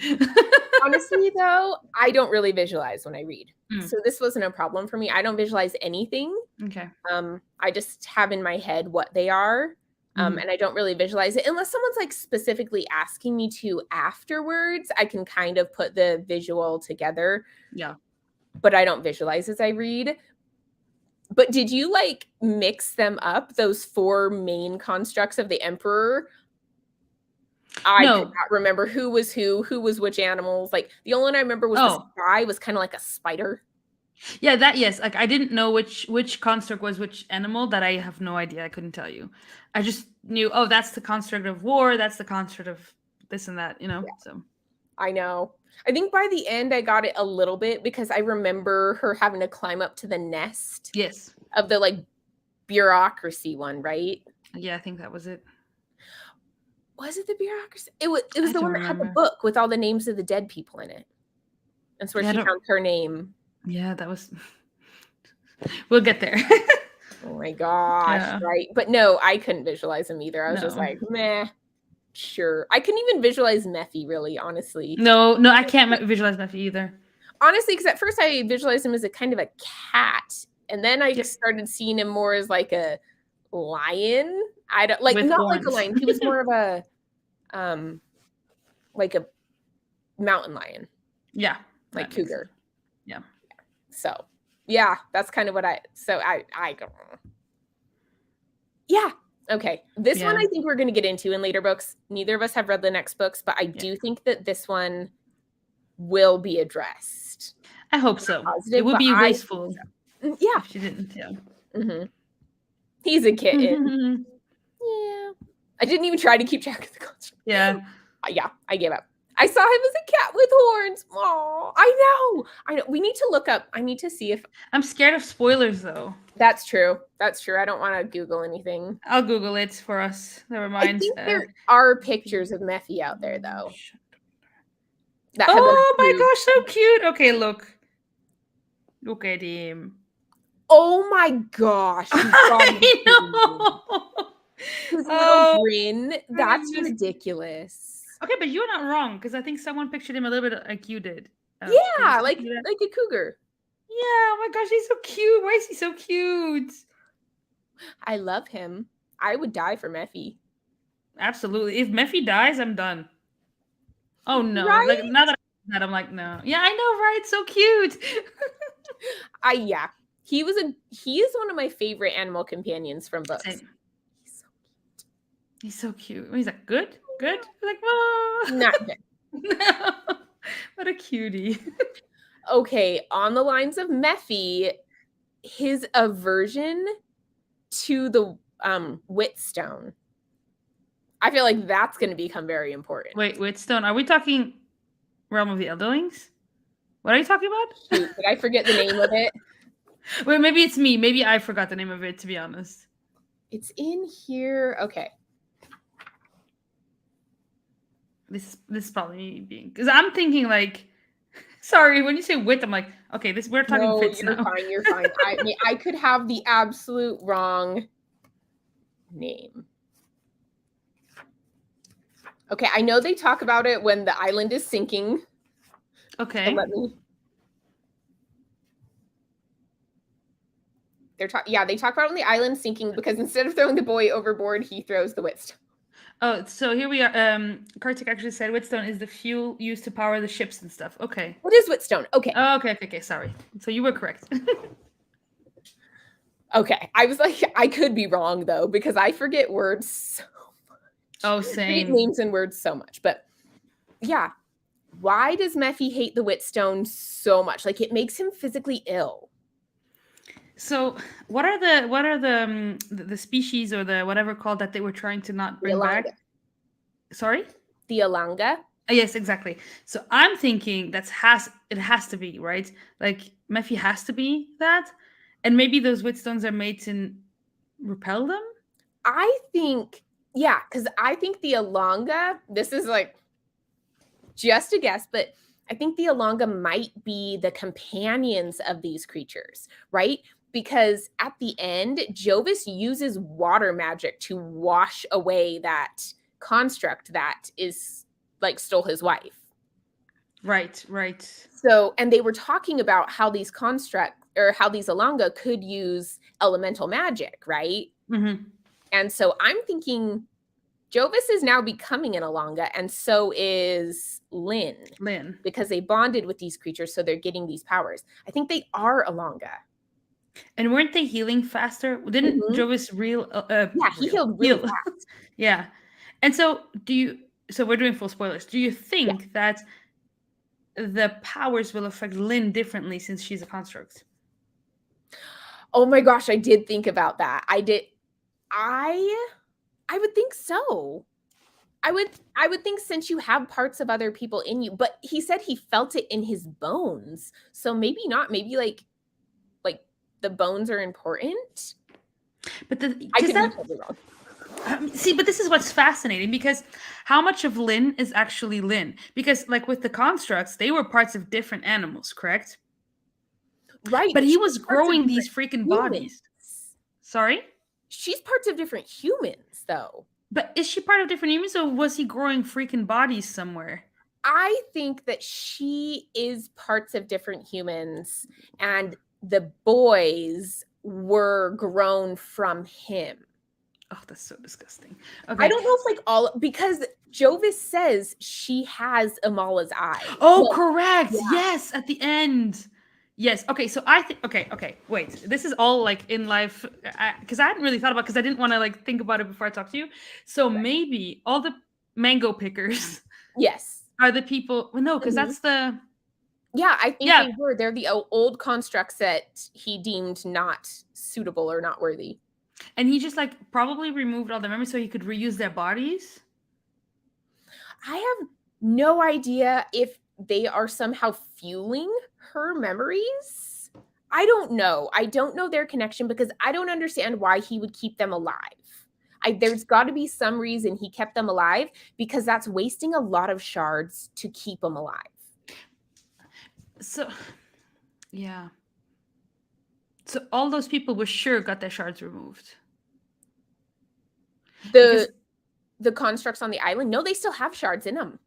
[SPEAKER 1] Honestly, though, I don't really visualize when I read. So this wasn't a problem for me. I don't visualize anything.
[SPEAKER 2] Okay.
[SPEAKER 1] I just have in my head what they are. And I don't really visualize it unless someone's like specifically asking me to afterwards. I can kind of put the visual together.
[SPEAKER 2] Yeah.
[SPEAKER 1] But I don't visualize as I read. But did you like mix them up, those 4 main constructs of the Emperor? I could not remember who was which animals. Like the only one I remember was the spy was kind of like a spider.
[SPEAKER 2] Yeah, yes. Like I didn't know which construct was which animal. That I have no idea. I couldn't tell you. I just knew, that's the construct of war. That's the construct of this and that, you know? Yeah. So
[SPEAKER 1] I know. I think by the end I got it a little bit, because I remember her having to climb up to the nest.
[SPEAKER 2] Yes.
[SPEAKER 1] Of the like bureaucracy one, right?
[SPEAKER 2] Yeah, I think that was it.
[SPEAKER 1] Was it the bureaucracy? It was the one that had the book with all the names of the dead people in it. That's where she found her name.
[SPEAKER 2] Yeah, that was. We'll get there.
[SPEAKER 1] Oh my gosh, right? But no, I couldn't visualize them either. I was just like, meh, sure. I couldn't even visualize Mephi, really, honestly.
[SPEAKER 2] No, I can't visualize Mephi either.
[SPEAKER 1] Honestly, because at first I visualized him as a kind of a cat, and then I started seeing him more as like a lion. I don't like, not horns. Like a lion. He was more of a like a mountain lion.
[SPEAKER 2] Yeah.
[SPEAKER 1] Like cougar.
[SPEAKER 2] Yeah.
[SPEAKER 1] So yeah, that's kind of what I don't know. Yeah. Okay. This one I think we're gonna get into in later books. Neither of us have read the next books, but I do think that this one will be addressed.
[SPEAKER 2] I hope so. Positive, it would be wasteful.
[SPEAKER 1] Yeah.
[SPEAKER 2] If she didn't,
[SPEAKER 1] He's a kitten. Yeah. I didn't even try to keep track of the construct.
[SPEAKER 2] Yeah.
[SPEAKER 1] Yeah, I gave up. I saw him as a cat with horns. Oh, I know. We need to look up. I need to see if...
[SPEAKER 2] I'm scared of spoilers, though.
[SPEAKER 1] That's true. That's true. I don't want to Google anything.
[SPEAKER 2] I'll Google it for us. Never mind.
[SPEAKER 1] I think there are pictures of Mephi out there, though.
[SPEAKER 2] Oh my gosh, so cute. Okay, look. Look at him.
[SPEAKER 1] Oh my gosh.
[SPEAKER 2] I know.
[SPEAKER 1] His little grin. That's ridiculous.
[SPEAKER 2] Okay, but you're not wrong, because I think someone pictured him a little bit like you did.
[SPEAKER 1] Yeah, like a cougar.
[SPEAKER 2] Yeah, oh my gosh, he's so cute. Why is he so cute?
[SPEAKER 1] I love him. I would die for Mephi.
[SPEAKER 2] Absolutely. If Mephi dies, I'm done. Oh no.
[SPEAKER 1] Right?
[SPEAKER 2] Like now that I'm like, no. Yeah, I know, right? So cute.
[SPEAKER 1] Yeah. He is one of my favorite animal companions from books.
[SPEAKER 2] Same. He's so cute. He's like, good? Good? Like, oh.
[SPEAKER 1] Not good.
[SPEAKER 2] No. What a cutie.
[SPEAKER 1] Okay, on the lines of Mephi, his aversion to the Whetstone. I feel like that's going to become very important.
[SPEAKER 2] Wait, Whetstone? Are we talking Realm of the Elderlings? What are you talking about?
[SPEAKER 1] Shoot, did I forget the name of it?
[SPEAKER 2] Wait, maybe it's me. Maybe I forgot the name of it, to be honest.
[SPEAKER 1] It's in here. Okay.
[SPEAKER 2] This is probably me being... Because I'm thinking like... Sorry, when you say wit, I'm like, okay, we're talking fits now.
[SPEAKER 1] You're fine. I could have the absolute wrong name. Okay, I know they talk about it when the island is sinking.
[SPEAKER 2] Okay.
[SPEAKER 1] So they talk about when the island sinking because instead of throwing the boy overboard, he throws the Whetstone.
[SPEAKER 2] Oh, so here we are. Kartik actually said Whetstone is the fuel used to power the ships and stuff. Okay.
[SPEAKER 1] What is Whetstone? Okay.
[SPEAKER 2] Oh, okay. Sorry. So you were correct.
[SPEAKER 1] Okay. I was like, I could be wrong though, because I forget words so much.
[SPEAKER 2] Oh, same.
[SPEAKER 1] Names and words so much. But yeah. Why does Mephi hate the Whetstone so much? Like it makes him physically ill.
[SPEAKER 2] So what are the species or the whatever called that they were trying to not bring back? Sorry?
[SPEAKER 1] The Alanga.
[SPEAKER 2] Yes, exactly. So I'm thinking it has to be, right? Like Mephi has to be that. And maybe those Whetstones are made to repel them?
[SPEAKER 1] I think, yeah, because I think the Alanga, this is like just a guess, but I think the Alanga might be the companions of these creatures, right? Because at the end, Jovis uses water magic to wash away that construct that is like stole his wife.
[SPEAKER 2] Right.
[SPEAKER 1] So, and they were talking about how these Alanga could use elemental magic, right?
[SPEAKER 2] Mm-hmm.
[SPEAKER 1] And so I'm thinking Jovis is now becoming an Alanga, and so is Lynn. Because they bonded with these creatures, so they're getting these powers. I think they are Alanga.
[SPEAKER 2] And weren't they healing faster? Didn't Jovis
[SPEAKER 1] he healed real fast.
[SPEAKER 2] Yeah. And so we're doing full spoilers. Do you think that the powers will affect Lynn differently since she's a construct?
[SPEAKER 1] Oh my gosh, I did think about that. I would think so. I would think since you have parts of other people in you, but he said he felt it in his bones. So maybe not. Maybe like the bones are important.
[SPEAKER 2] But
[SPEAKER 1] I could be totally wrong.
[SPEAKER 2] But this is what's fascinating, because how much of Lynn is actually Lynn? Because like with the constructs, they were parts of different animals, correct?
[SPEAKER 1] Right.
[SPEAKER 2] But he was growing these freaking bodies. Sorry?
[SPEAKER 1] She's parts of different humans, though.
[SPEAKER 2] But is she part of different humans, or was he growing freaking bodies somewhere?
[SPEAKER 1] I think that she is parts of different humans, and the boys were grown from him.
[SPEAKER 2] Oh, that's so disgusting. Okay.
[SPEAKER 1] I don't know if because Jovis says she has Amala's eye.
[SPEAKER 2] Oh, correct. Yeah. Yes, at the end. Yes. Okay. So I think. Okay. Wait. This is all like in life, because I hadn't really thought about, because I didn't want to like think about it before I talked to you. So maybe all the mango pickers.
[SPEAKER 1] Yes.
[SPEAKER 2] Are the people? Well, no, because that's the.
[SPEAKER 1] Yeah, I think they were. They're the old constructs that he deemed not suitable or not worthy.
[SPEAKER 2] And he just like probably removed all the memories so he could reuse their bodies?
[SPEAKER 1] I have no idea if they are somehow fueling her memories. I don't know. I don't know their connection because I don't understand why he would keep them alive. There's got to be some reason he kept them alive because that's wasting a lot of shards to keep them alive.
[SPEAKER 2] So, yeah. So all those people were sure got their shards removed.
[SPEAKER 1] The constructs on the island, no, they still have shards in them.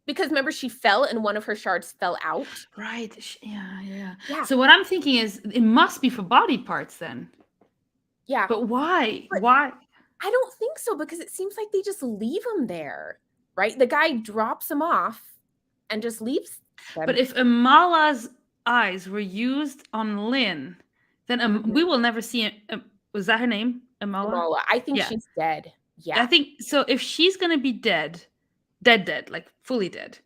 [SPEAKER 1] Because remember, she fell and one of her shards fell out.
[SPEAKER 2] Right. Yeah. So what I'm thinking is it must be for body parts then.
[SPEAKER 1] Yeah.
[SPEAKER 2] But why? Why?
[SPEAKER 1] I don't think so because it seems like they just leave them there, right? The guy drops them off and just leaves them.
[SPEAKER 2] But if Amala's eyes were used on Lynn, then we will never see was that her name? Amala?
[SPEAKER 1] I think she's dead. Yeah.
[SPEAKER 2] I think so. If she's going to be dead, like fully dead,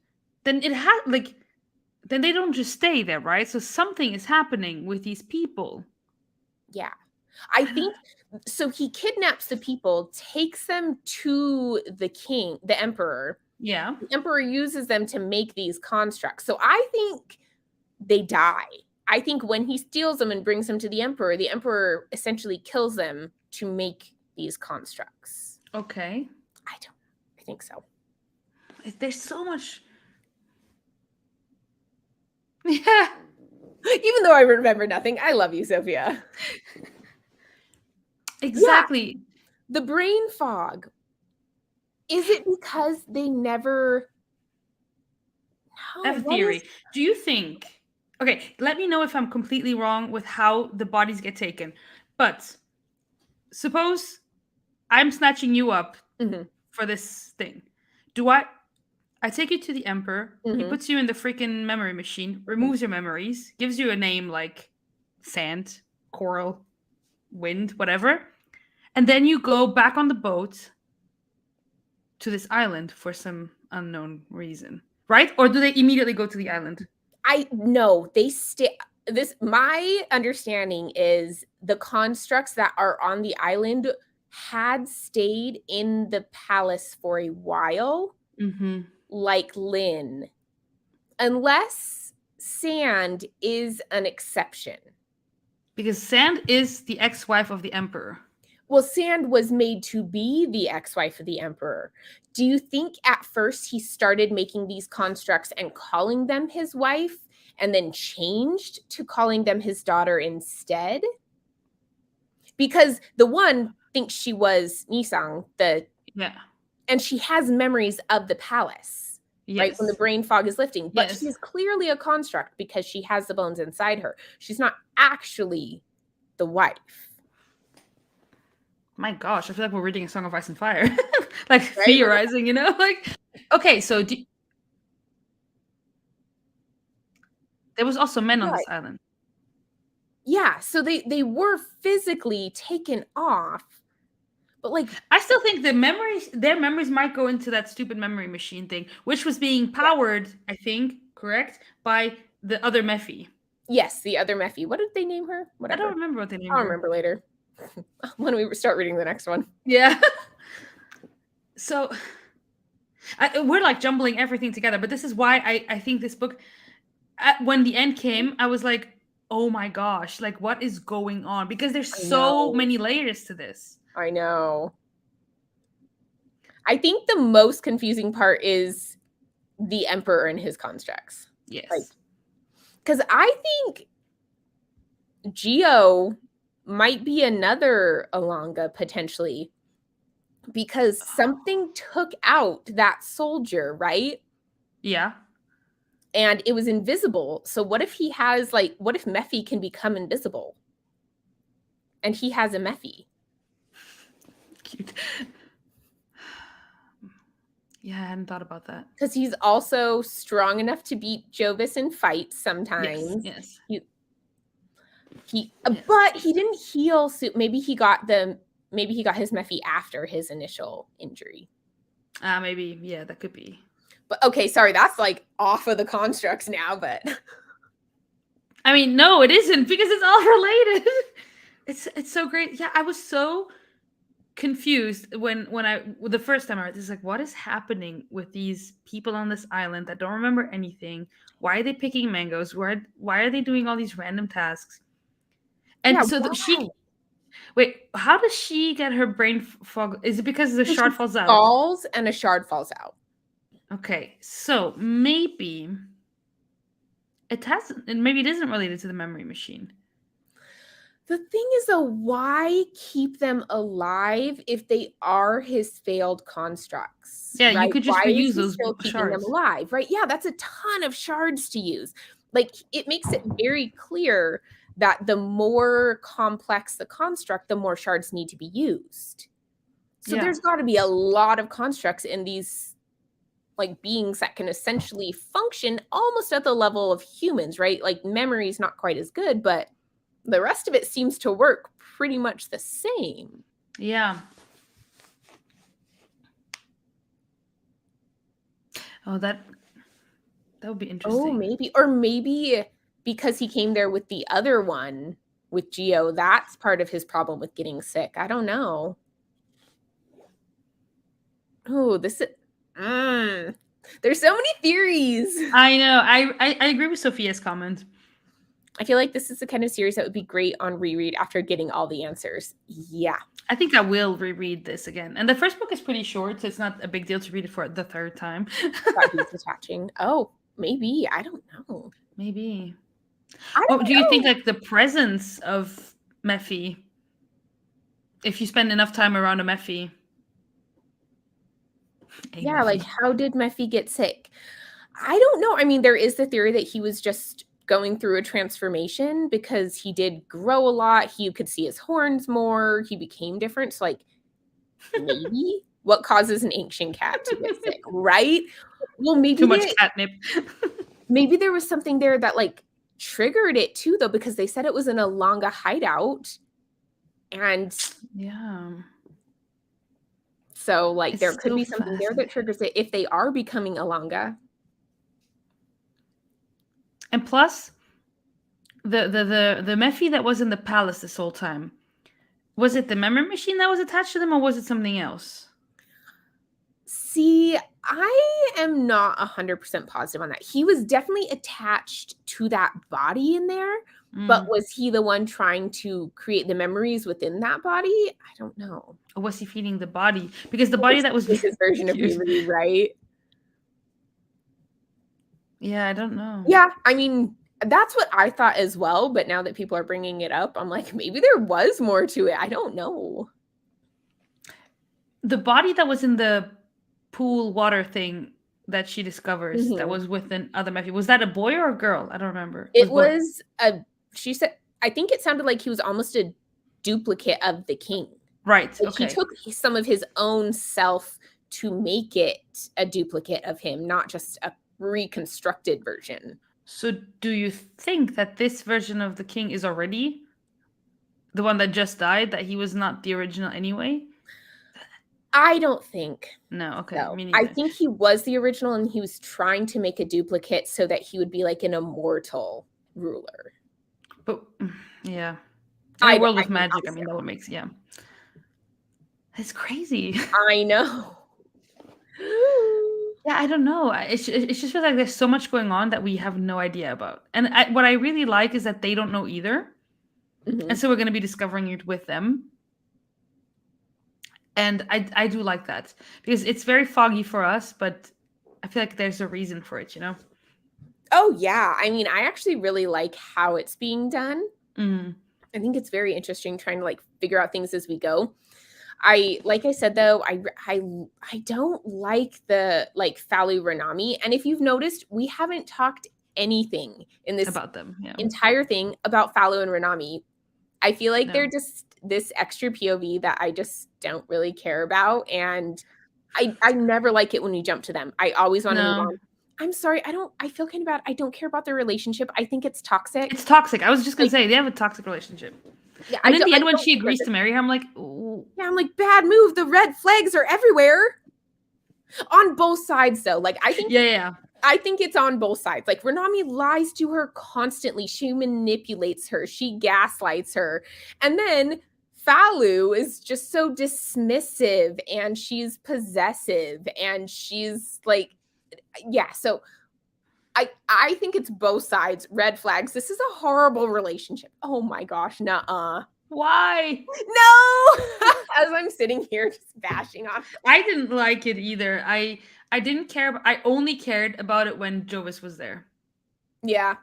[SPEAKER 2] then it has like, then they don't just stay there, right? So something is happening with these people.
[SPEAKER 1] Yeah. I think so. He kidnaps the people, takes them to the king, the emperor.
[SPEAKER 2] Yeah.
[SPEAKER 1] The emperor uses them to make these constructs. So I think they die. I think when he steals them and brings them to the emperor essentially kills them to make these constructs.
[SPEAKER 2] Okay.
[SPEAKER 1] I think so.
[SPEAKER 2] There's so much. Yeah.
[SPEAKER 1] Even though I remember nothing, I love you, Sophia.
[SPEAKER 2] Exactly.
[SPEAKER 1] Yeah. The brain fog. Is it because they never...
[SPEAKER 2] I have a theory. Do you think... Okay, let me know if I'm completely wrong with how the bodies get taken. But suppose I'm snatching you up for this thing. I take you to the emperor. He puts you in the freaking memory machine, removes your memories, gives you a name like sand, coral, wind, whatever. And then you go back on the boat to this island for some unknown reason, right? Or do they immediately go to the island?
[SPEAKER 1] No, they stay. My understanding is the constructs that are on the island had stayed in the palace for a while, like Lynn, unless Sand is an exception.
[SPEAKER 2] Because Sand is the ex-wife of the emperor.
[SPEAKER 1] Well, Sand was made to be the ex-wife of the emperor. Do you think at first he started making these constructs and calling them his wife and then changed to calling them his daughter instead? Because the one thinks she was Nisang, and she has memories of the palace, right? When the brain fog is lifting. But she's clearly a construct because she has the bones inside her. She's not actually the wife.
[SPEAKER 2] My gosh, I feel like we're reading A Song of Ice and Fire. Like theorizing, you know? Like, okay, so there was also men on this island.
[SPEAKER 1] Yeah, so they were physically taken off. But like,
[SPEAKER 2] I still think their memories might go into that stupid memory machine thing, which was being powered, I think, correct, by the other Mephi.
[SPEAKER 1] Yes, the other Mephi. What did they name her? Whatever.
[SPEAKER 2] I don't remember what they named her.
[SPEAKER 1] I'll remember later. When we start reading the next one.
[SPEAKER 2] Yeah. So we're like jumbling everything together, but this is why I think this book, when the end came, I was like, oh my gosh, like what is going on? Because there's so many layers to this.
[SPEAKER 1] I know. I think the most confusing part is the emperor and his constructs.
[SPEAKER 2] Yes.
[SPEAKER 1] Because I think Geo might be another Alanga potentially, because something took out that soldier, right?
[SPEAKER 2] Yeah.
[SPEAKER 1] And it was invisible. So what if what if Mephi can become invisible? And he has a Mephi.
[SPEAKER 2] Cute. Yeah, I hadn't thought about that.
[SPEAKER 1] Because he's also strong enough to beat Jovis in fights sometimes.
[SPEAKER 2] Yes.
[SPEAKER 1] But he didn't heal. So maybe he got his Mephi after his initial injury.
[SPEAKER 2] Maybe. Yeah, that could be.
[SPEAKER 1] But okay, sorry, that's like off of the constructs now, but
[SPEAKER 2] I mean, no, it isn't, because it's all related. It's so great. Yeah, I was so confused when the first time I read this, like, what is happening with these people on this island that don't remember anything? Why are they picking mangoes? Why are they doing all these random tasks? And
[SPEAKER 1] Yeah,
[SPEAKER 2] so
[SPEAKER 1] why?
[SPEAKER 2] wait, how does she get her brain fog? Is it because the
[SPEAKER 1] So
[SPEAKER 2] shard
[SPEAKER 1] she
[SPEAKER 2] falls out?
[SPEAKER 1] falls and a shard falls out.
[SPEAKER 2] Okay, so maybe maybe it isn't related to the memory machine.
[SPEAKER 1] The thing is, though, why keep them alive if they are his failed constructs?
[SPEAKER 2] Yeah,
[SPEAKER 1] right?
[SPEAKER 2] you could just
[SPEAKER 1] Why is
[SPEAKER 2] reuse
[SPEAKER 1] he
[SPEAKER 2] those
[SPEAKER 1] still keeping them
[SPEAKER 2] shards.
[SPEAKER 1] alive? Right? Yeah, that's a ton of shards to use. Like, it makes it very clear that the more complex the construct, the more shards need to be used. So
[SPEAKER 2] Yeah.
[SPEAKER 1] there's got to be a lot of constructs in these like beings that can essentially function almost at the level of humans, right? Like memory is not quite as good, but the rest of it seems to work pretty much the same.
[SPEAKER 2] Yeah. Oh, that would be interesting.
[SPEAKER 1] Oh, maybe. Or maybe because he came there with the other one, with Geo, that's part of his problem with getting sick. I don't know. Oh, this is... There's so many theories.
[SPEAKER 2] I know. I agree with Sophia's comment.
[SPEAKER 1] I feel like this is the kind of series that would be great on reread after getting all the answers. Yeah.
[SPEAKER 2] I think I will reread this again. And the first book is pretty short, so it's not a big deal to read it for the third time.
[SPEAKER 1] Thought he was attaching. Oh, maybe. I don't know.
[SPEAKER 2] Maybe.
[SPEAKER 1] I don't
[SPEAKER 2] Do you think
[SPEAKER 1] know.
[SPEAKER 2] like the presence of Mephi, if you spend enough time around a Mephi?
[SPEAKER 1] Yeah, like how did Mephi get sick? I don't know. I mean, there is the theory that he was just going through a transformation because he did grow a lot. He could see his horns more. He became different. So, like, maybe what causes an ancient cat to get sick, right? Well, maybe
[SPEAKER 2] too much catnip.
[SPEAKER 1] Maybe there was something there that like triggered it too, though, because they said it was in a Langa hideout, and
[SPEAKER 2] yeah.
[SPEAKER 1] So, like, there could be something there that triggers it if they are becoming a Langa.
[SPEAKER 2] And plus, the Mephi that was in the palace this whole time, was it the memory machine that was attached to them, or was it something else?
[SPEAKER 1] See, I am not 100% positive on that. He was definitely attached to that body in there, but was he the one trying to create the memories within that body? I don't know.
[SPEAKER 2] Or was he feeding the body? Because the body that was
[SPEAKER 1] his version of Mimiri, right?
[SPEAKER 2] Yeah, I don't know.
[SPEAKER 1] Yeah, I mean, that's what I thought as well, but now that people are bringing it up, I'm like, maybe there was more to it. I don't know.
[SPEAKER 2] The body that was in the pool water thing that she discovers that was with another Mephi, was that a boy or a girl? I don't remember.
[SPEAKER 1] It was she said, I think it sounded like he was almost a duplicate of the king.
[SPEAKER 2] Right.
[SPEAKER 1] Like
[SPEAKER 2] okay.
[SPEAKER 1] He took some of his own self to make it a duplicate of him, not just a reconstructed version.
[SPEAKER 2] So do you think that this version of the king is already the one that just died, that he was not the original anyway?
[SPEAKER 1] I don't think.
[SPEAKER 2] No, okay.
[SPEAKER 1] So. I think he was the original and he was trying to make a duplicate so that he would be like an immortal ruler.
[SPEAKER 2] But yeah. In a world with magic, I mean, that would make sense. Yeah. That's crazy.
[SPEAKER 1] I know.
[SPEAKER 2] Yeah, I don't know. It just feels like there's so much going on that we have no idea about. And what I really like is that they don't know either. And so we're going to be discovering it with them. And I do like that. Because it's very foggy for us, but I feel like there's a reason for it, you know?
[SPEAKER 1] Oh, yeah. I mean, I actually really like how it's being done. I think it's very interesting trying to like figure out things as we go. Like I said, though, I don't like the like Falu Ranami. And if you've noticed, we haven't talked anything in this
[SPEAKER 2] about them,
[SPEAKER 1] entire thing about Falu and Ranami. I feel like they're just this extra POV that I just don't really care about. And I never like it when we jump to them. I always want to move on. I'm sorry. I feel kind of bad. I don't care about their relationship. I think it's toxic.
[SPEAKER 2] It's toxic. I was just going to say, they have a toxic relationship. Yeah, and in the end, when she agrees to marry him, I'm like, ooh.
[SPEAKER 1] Yeah, I'm like, bad move. The red flags are everywhere. On both sides, though. Like, I think I think it's on both sides. Like, Renami lies to her constantly. She manipulates her. She gaslights her. And then Falu is just so dismissive, and she's possessive, and she's like, yeah. So I think it's both sides. Red flags. This is a horrible relationship. Oh my gosh, nuh-uh.
[SPEAKER 2] Why?
[SPEAKER 1] No! As I'm sitting here just bashing on.
[SPEAKER 2] I didn't like it either. I didn't care. I only cared about it when Jovis was there.
[SPEAKER 1] Yeah,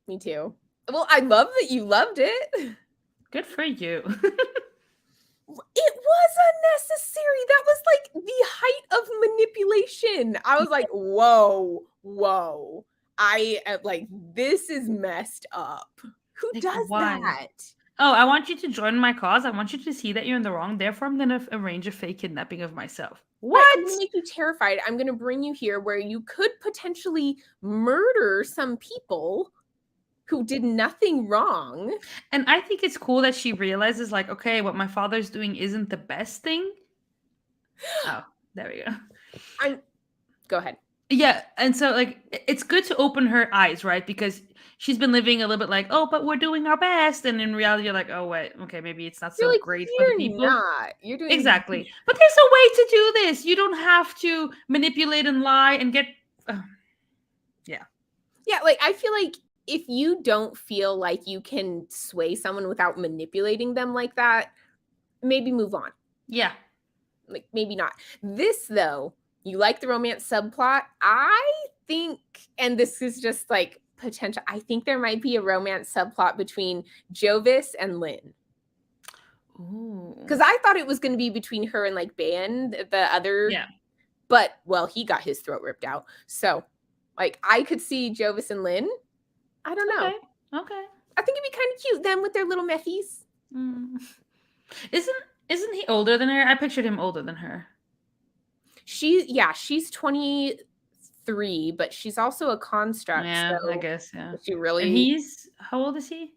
[SPEAKER 1] me too. Well, I love that you loved it.
[SPEAKER 2] Good for you.
[SPEAKER 1] It was unnecessary. That was like the height of manipulation. I was like, whoa. I am like, this is messed up. Who does that?
[SPEAKER 2] Oh, I want you to join my cause. I want you to see that you're in the wrong. Therefore, I'm going to arrange a fake kidnapping of myself. What?
[SPEAKER 1] I'm going to make you terrified. I'm going to bring you here where you could potentially murder some people who did nothing wrong.
[SPEAKER 2] And I think it's cool that she realizes, like, okay, what my father's doing isn't the best thing. Oh, there we go.
[SPEAKER 1] Go ahead.
[SPEAKER 2] Yeah, and so, like, it's good to open her eyes, right? Because she's been living a little bit like, oh, but we're doing our best. And in reality, you're like, oh, wait, okay, maybe it's not so
[SPEAKER 1] like,
[SPEAKER 2] great for the people.
[SPEAKER 1] You're doing
[SPEAKER 2] exactly. But there's a way to do this. You don't have to manipulate and lie and get... yeah.
[SPEAKER 1] Yeah, like, I feel like if you don't feel like you can sway someone without manipulating them like that, maybe move on.
[SPEAKER 2] Yeah.
[SPEAKER 1] Like, maybe not. This, though, you like the romance subplot. I think, and this is just like potential, I think there might be a romance subplot between Jovis and Lynn. Because I thought it was going to be between her and like Ban, the other.
[SPEAKER 2] Yeah.
[SPEAKER 1] But, well, he got his throat ripped out. So, like, I could see Jovis and Lynn. I don't know.
[SPEAKER 2] Okay.
[SPEAKER 1] I think it'd be kind of cute, them with their little methies.
[SPEAKER 2] Isn't he older than her? I pictured him older than her.
[SPEAKER 1] She's 23, but she's also a construct.
[SPEAKER 2] Yeah,
[SPEAKER 1] so
[SPEAKER 2] I guess, yeah.
[SPEAKER 1] She really.
[SPEAKER 2] And how old is he?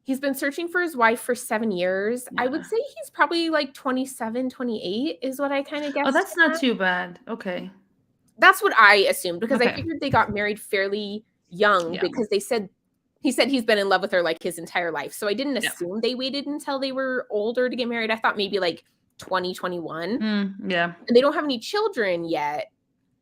[SPEAKER 1] He's been searching for his wife for 7 years. Yeah. I would say he's probably like 27, 28 is what I kind of guessed.
[SPEAKER 2] Oh, that's not too bad. Okay.
[SPEAKER 1] That's what I assumed, because I figured they got married fairly young, because he said he's been in love with her like his entire life. So I didn't assume they waited until they were older to get married. I thought maybe like 2021.
[SPEAKER 2] Yeah.
[SPEAKER 1] And they don't have any children yet.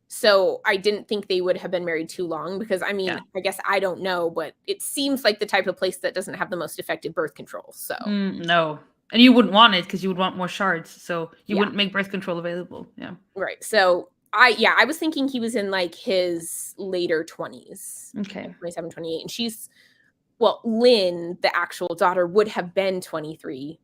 [SPEAKER 1] So I didn't think they would have been married too long, because I mean, I guess I don't know, but it seems like the type of place that doesn't have the most effective birth control. So
[SPEAKER 2] no. And you wouldn't want it because you would want more shards. So you wouldn't make birth control available. Yeah.
[SPEAKER 1] Right. So I was thinking he was in like his later 20s.
[SPEAKER 2] Okay.
[SPEAKER 1] Like 27, 28. And Lynn, the actual daughter, would have been 23.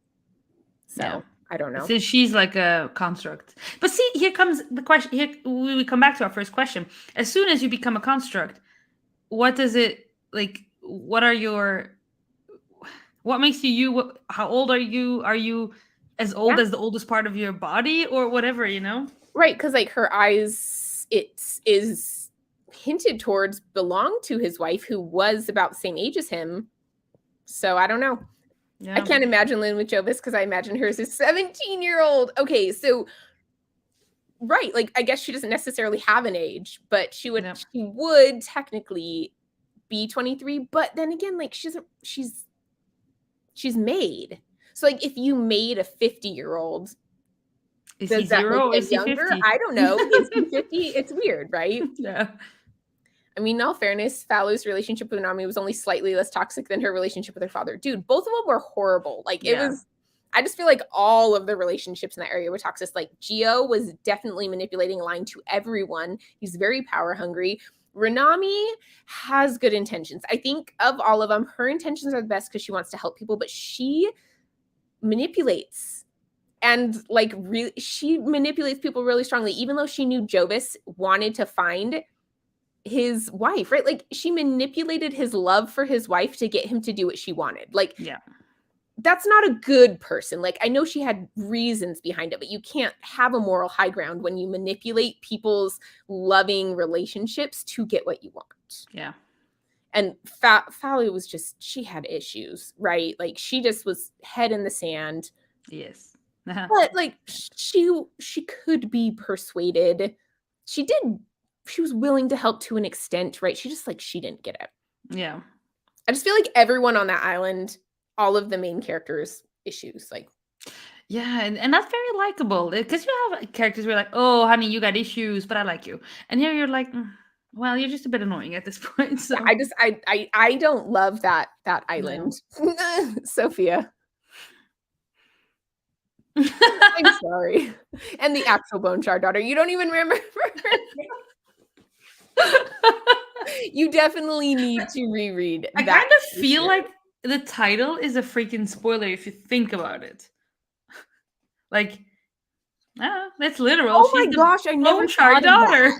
[SPEAKER 1] So I don't know.
[SPEAKER 2] So she's like a construct. But see, here comes the question. Here we come back to our first question. As soon as you become a construct, what does it like? What makes you? How old are you? Are you as old as the oldest part of your body, or whatever? You know?
[SPEAKER 1] Right, because like her eyes, it is hinted towards belong to his wife, who was about the same age as him. So I don't know. Yeah. I can't imagine Lynn with Jovis, because I imagine her as a 17-year-old. Okay, so right, like I guess she doesn't necessarily have an age, but she would technically be 23. But then again, like she's made. So like if you made a 50-year-old.
[SPEAKER 2] Is he 0 or is he 50?
[SPEAKER 1] I don't know. Is he 50? It's weird, right?
[SPEAKER 2] Yeah.
[SPEAKER 1] I mean, in all fairness, Falu's relationship with Nami was only slightly less toxic than her relationship with her father. Dude, both of them were horrible. Like, it was... I just feel like all of the relationships in that area were toxic. Like, Gio was definitely manipulating, lying to everyone. He's very power hungry. Renami has good intentions. I think of all of them, her intentions are the best because she wants to help people, but she manipulates. And like she manipulates people really strongly, even though she knew Jovis wanted to find his wife, right? Like she manipulated his love for his wife to get him to do what she wanted. Like, that's not a good person. Like, I know she had reasons behind it, but you can't have a moral high ground when you manipulate people's loving relationships to get what you want.
[SPEAKER 2] Yeah.
[SPEAKER 1] And Falu was she had issues, right? Like she just was head in the sand.
[SPEAKER 2] Yes.
[SPEAKER 1] But like she could be persuaded. She she was willing to help to an extent, right? She didn't get it.
[SPEAKER 2] Yeah.
[SPEAKER 1] I just feel like everyone on that island, all of the main characters' issues, like.
[SPEAKER 2] Yeah, and that's very likable because you have characters where you're like, oh, honey, you got issues, but I like you. And here you're like, well, you're just a bit annoying at this point. So
[SPEAKER 1] Yeah, I don't love that island. No. Sophia. I'm sorry. And the actual Bone Shard daughter. You don't even remember her. You definitely need to reread.
[SPEAKER 2] I kind of feel like the title is a freaking spoiler if you think about it. Like, that's literal.
[SPEAKER 1] Oh my gosh, I never thought of
[SPEAKER 2] daughter.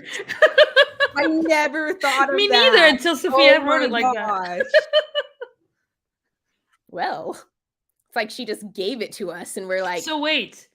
[SPEAKER 1] I never thought of
[SPEAKER 2] Me
[SPEAKER 1] that.
[SPEAKER 2] neither until Sophia wrote it like that.
[SPEAKER 1] Well, it's like she just gave it to us and we're like.
[SPEAKER 2] So wait,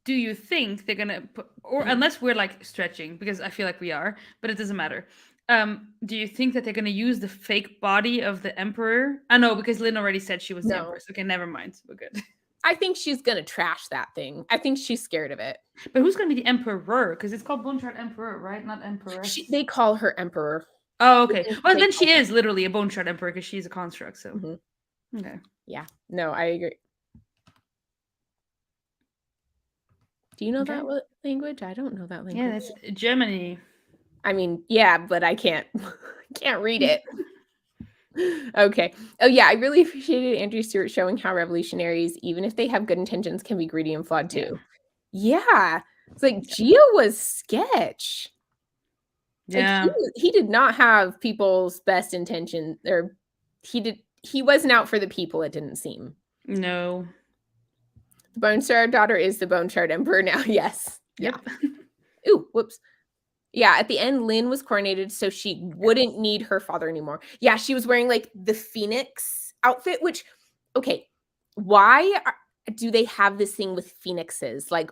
[SPEAKER 2] do you think they're gonna put, or unless we're like stretching, because I feel like we are, but it doesn't matter. Do you think that they're gonna use the fake body of the emperor? I know, because Lynn already said she was the empress. Okay, never mind. We're good.
[SPEAKER 1] I think she's gonna trash that thing. I think she's scared of it.
[SPEAKER 2] But who's gonna be the emperor? Because it's called Bone Shard Emperor, right? Not empress.
[SPEAKER 1] They call her emperor.
[SPEAKER 2] Oh, okay. Well, then she is literally a Bone Shard Emperor because she's a construct. So, okay.
[SPEAKER 1] Yeah. No, I agree. Do you know that language? I don't know that language.
[SPEAKER 2] Yeah, that's Germany.
[SPEAKER 1] I mean, yeah, but I can't read it. Okay. Oh yeah, I really appreciated Andrea Stewart showing how revolutionaries, even if they have good intentions, can be greedy and flawed too. Yeah. It's like Gio was sketch.
[SPEAKER 2] Yeah.
[SPEAKER 1] Like, he did not have people's best intention, or he wasn't out for the people, it didn't seem.
[SPEAKER 2] No.
[SPEAKER 1] The Bone Shard daughter is the Bone Shard Emperor now. Yes.
[SPEAKER 2] Yep.
[SPEAKER 1] Yeah. Ooh, whoops. Yeah, at the end, Lynn was coronated so she wouldn't need her father anymore. Yeah, she was wearing like the Phoenix outfit, which, okay, why do they have this thing with phoenixes? Like,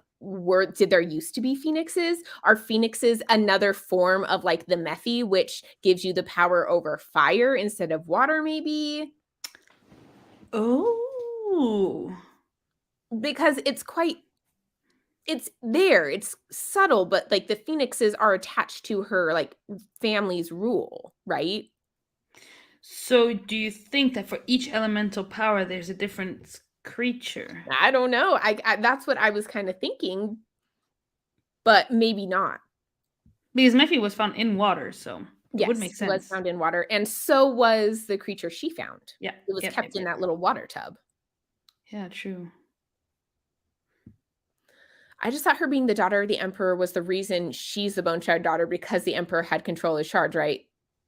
[SPEAKER 1] did there used to be phoenixes? Are phoenixes another form of like the Mephi, which gives you the power over fire instead of water, maybe?
[SPEAKER 2] Oh.
[SPEAKER 1] Because it's there, it's subtle, but like the phoenixes are attached to her like family's rule, right?
[SPEAKER 2] So do you think that for each elemental power there's a different creature?
[SPEAKER 1] I don't know. I that's what I was kind of thinking, but maybe not.
[SPEAKER 2] Because Mephi was found in water, so it would make sense.
[SPEAKER 1] It was found in water, and so was the creature she found.
[SPEAKER 2] Yeah,
[SPEAKER 1] it was kept in that little water tub.
[SPEAKER 2] Yeah, true.
[SPEAKER 1] I just thought her being the daughter of the emperor was the reason she's the Bone Shard daughter, because the emperor had control of shards, right?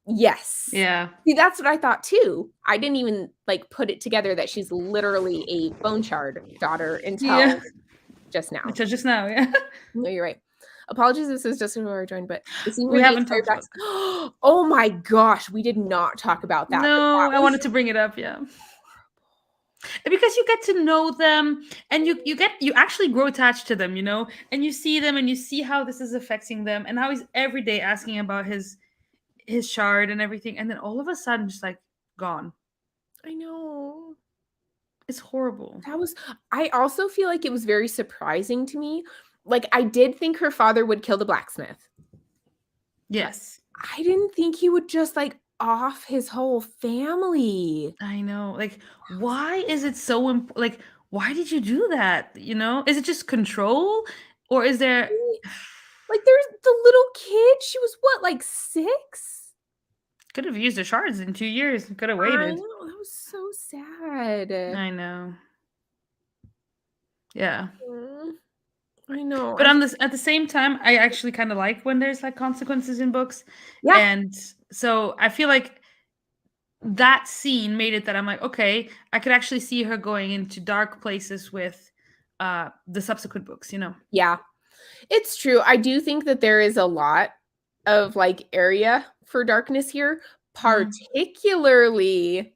[SPEAKER 1] Yes.
[SPEAKER 2] Yeah.
[SPEAKER 1] See, that's what I thought too. I didn't even like put it together that she's literally a Bone Shard daughter until just now.
[SPEAKER 2] Until just now, yeah.
[SPEAKER 1] No, you're right. Apologies, this is just where I joined, but
[SPEAKER 2] we haven't talked about.
[SPEAKER 1] Oh my gosh, we did not talk about that.
[SPEAKER 2] No, I wanted to bring it up, yeah. Because you get to know them, and you actually grow attached to them, you know, and you see them and you see how this is affecting them, and how he's every day asking about his shard and everything, and then all of a sudden just like gone.
[SPEAKER 1] I know.
[SPEAKER 2] It's horrible.
[SPEAKER 1] I also feel like it was very surprising to me. Like, I did think her father would kill the blacksmith.
[SPEAKER 2] Yes.
[SPEAKER 1] I didn't think he would just like off his whole family.
[SPEAKER 2] I know. Like, why is it so like, why did you do that? You know, is it just control, or is there
[SPEAKER 1] like, there's the little kid? She was what, like 6?
[SPEAKER 2] Could have used the shards in 2 years. Could have waited.
[SPEAKER 1] I know, that was so sad.
[SPEAKER 2] I know. Yeah.
[SPEAKER 1] I know.
[SPEAKER 2] But at the same time, I actually kind of like when there's like consequences in books.
[SPEAKER 1] Yeah.
[SPEAKER 2] And so I feel like that scene made it that I'm like, okay, I could actually see her going into dark places with the subsequent books, you know?
[SPEAKER 1] Yeah, it's true. I do think that there is a lot of like area for darkness here. Particularly,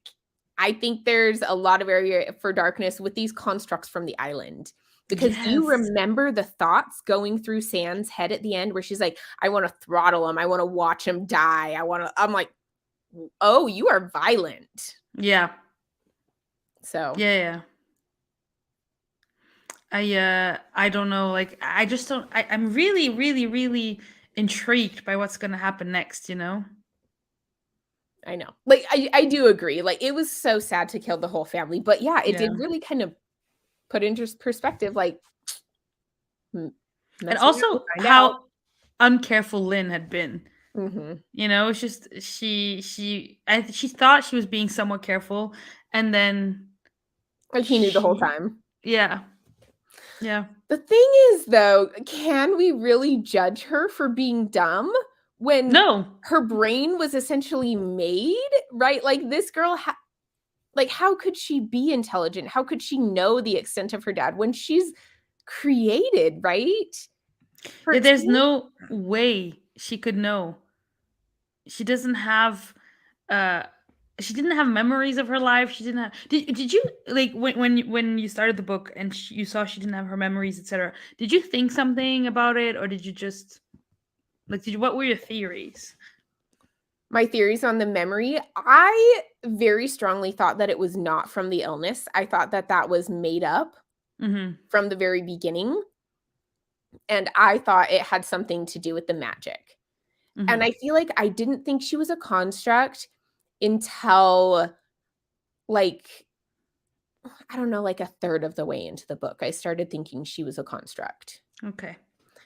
[SPEAKER 1] I think there's a lot of area for darkness with these constructs from the island. Because you remember the thoughts going through Sand's head at the end where she's like, I want to throttle him. I want to watch him die. I'm like, oh, you are violent.
[SPEAKER 2] Yeah.
[SPEAKER 1] So.
[SPEAKER 2] Yeah. I don't know. Like, I just don't, I'm really, really, really intrigued by what's going to happen next, you know?
[SPEAKER 1] I know. Like, I do agree. Like, it was so sad to kill the whole family. But yeah, it did really kind of put into perspective, like,
[SPEAKER 2] And
[SPEAKER 1] mess around and
[SPEAKER 2] also
[SPEAKER 1] find out.
[SPEAKER 2] how uncareful Lynn had been.
[SPEAKER 1] Mm-hmm.
[SPEAKER 2] You know, it's just she thought she was being somewhat careful, and then
[SPEAKER 1] Like, he knew the whole time.
[SPEAKER 2] Yeah.
[SPEAKER 1] The thing is, though, can we really judge her for being dumb when
[SPEAKER 2] No.
[SPEAKER 1] her brain was essentially made, right? Like, this girl, like, how could she be intelligent? How could she know the extent of her dad when she's created, right?
[SPEAKER 2] There's no way she could know. She doesn't have she didn't have memories of her life. She didn't have did you like when you started the book and you saw she didn't have her memories, etc. Did you think something about it, or did you just like what were your theories?
[SPEAKER 1] My theories on the memory, I very strongly thought that it was not from the illness. I thought that that was made up from the very beginning. And I thought it had something to do with the magic. And I feel like I didn't think she was a construct until, like, I don't know, like a third of the way into the book. I started thinking she was a construct.
[SPEAKER 2] Okay.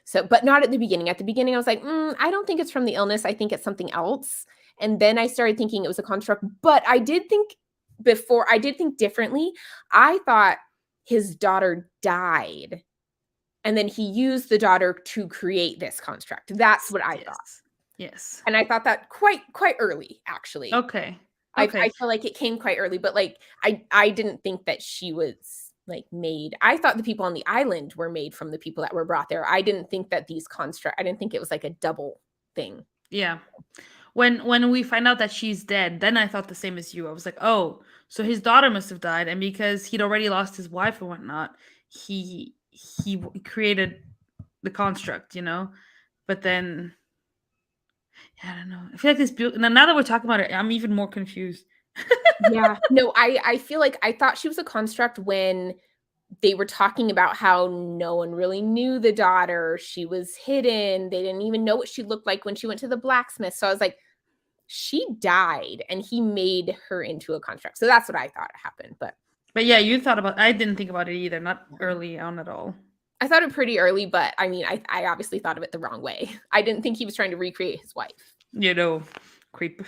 [SPEAKER 1] So, but not at the beginning. At the beginning, I was like, I don't think it's from the illness. I think it's something else. And then I started thinking it was a construct. But I did think differently. I thought his daughter died. And then he used the daughter to create this construct. That's what I thought.
[SPEAKER 2] Yes.
[SPEAKER 1] And I thought that quite early, actually.
[SPEAKER 2] Okay.
[SPEAKER 1] I feel like it came quite early, but like I didn't think that she was like made. I thought the people on the island were made from the people that were brought there. I didn't think that I didn't think it was like a double thing.
[SPEAKER 2] Yeah. When we find out that she's dead, then I thought the same as you. I was like, oh, so his daughter must have died, and because he'd already lost his wife and whatnot, he created the construct, you know. But then, I don't know. I feel like this now that we're talking about it, I'm even more confused.
[SPEAKER 1] Yeah. No, I feel like I thought she was a construct when they were talking about how no one really knew the daughter. She was hidden. They didn't even know what she looked like when she went to the blacksmith. So I was like, she died and he made her into a construct. So that's what I thought happened. But
[SPEAKER 2] yeah, I didn't think about it either, not early on at all.
[SPEAKER 1] I thought it pretty early, but I mean, I obviously thought of it the wrong way. I didn't think he was trying to recreate his wife.
[SPEAKER 2] You know, creep.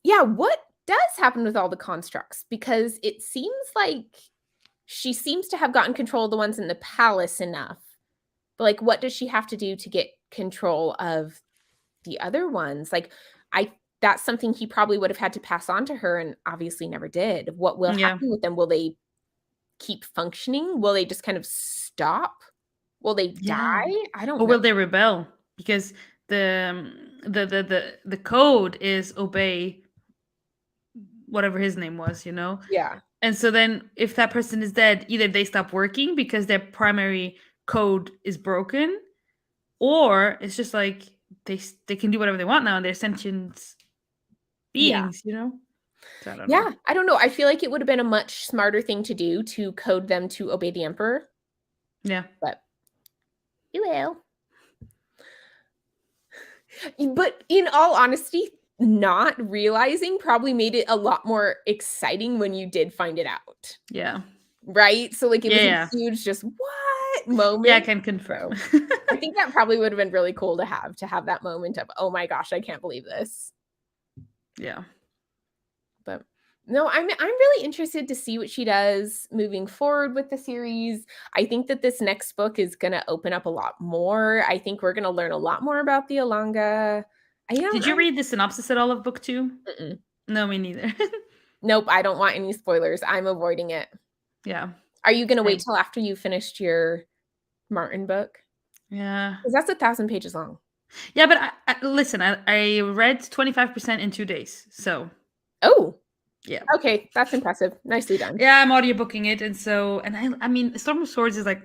[SPEAKER 1] Yeah, what does happen with all the constructs? Because it seems like she seems to have gotten control of the ones in the palace enough. But like, what does she have to do to get control of the other ones? Like, that's something he probably would have had to pass on to her and obviously never did. What will happen with them? Will they keep functioning? Will they just kind of stop? Will they die? I don't know.
[SPEAKER 2] Or will they rebel? Because the code is obey whatever his name was, you know?
[SPEAKER 1] Yeah.
[SPEAKER 2] And so then if that person is dead, either they stop working because their primary code is broken, or it's just like they can do whatever they want now and they're sentient beings, you know? So I don't know.
[SPEAKER 1] I don't know. I feel like it would have been a much smarter thing to do to code them to obey the emperor.
[SPEAKER 2] Yeah.
[SPEAKER 1] But you will. But in all honesty, not realizing probably made it a lot more exciting when you did find it out.
[SPEAKER 2] Yeah.
[SPEAKER 1] Right? So like it was a huge just what moment.
[SPEAKER 2] Yeah, I can confirm.
[SPEAKER 1] I think that probably would have been really cool to have that moment of, oh my gosh, I can't believe this.
[SPEAKER 2] Yeah.
[SPEAKER 1] But no, I'm really interested to see what she does moving forward with the series. I think that this next book is going to open up a lot more. I think we're going to learn a lot more about the Olanga.
[SPEAKER 2] Did you read the synopsis at all of book 2?
[SPEAKER 1] Mm-mm.
[SPEAKER 2] No, me neither.
[SPEAKER 1] Nope, I don't want any spoilers. I'm avoiding it.
[SPEAKER 2] Yeah.
[SPEAKER 1] Are you going to wait till after you finished your Martin book?
[SPEAKER 2] Yeah.
[SPEAKER 1] Because that's 1,000 pages long.
[SPEAKER 2] Yeah, but listen, I read 25% in 2 days. So.
[SPEAKER 1] Oh.
[SPEAKER 2] Yeah.
[SPEAKER 1] Okay, that's impressive. Nicely done.
[SPEAKER 2] Yeah, I'm audiobooking it, and I mean, Storm of Swords is like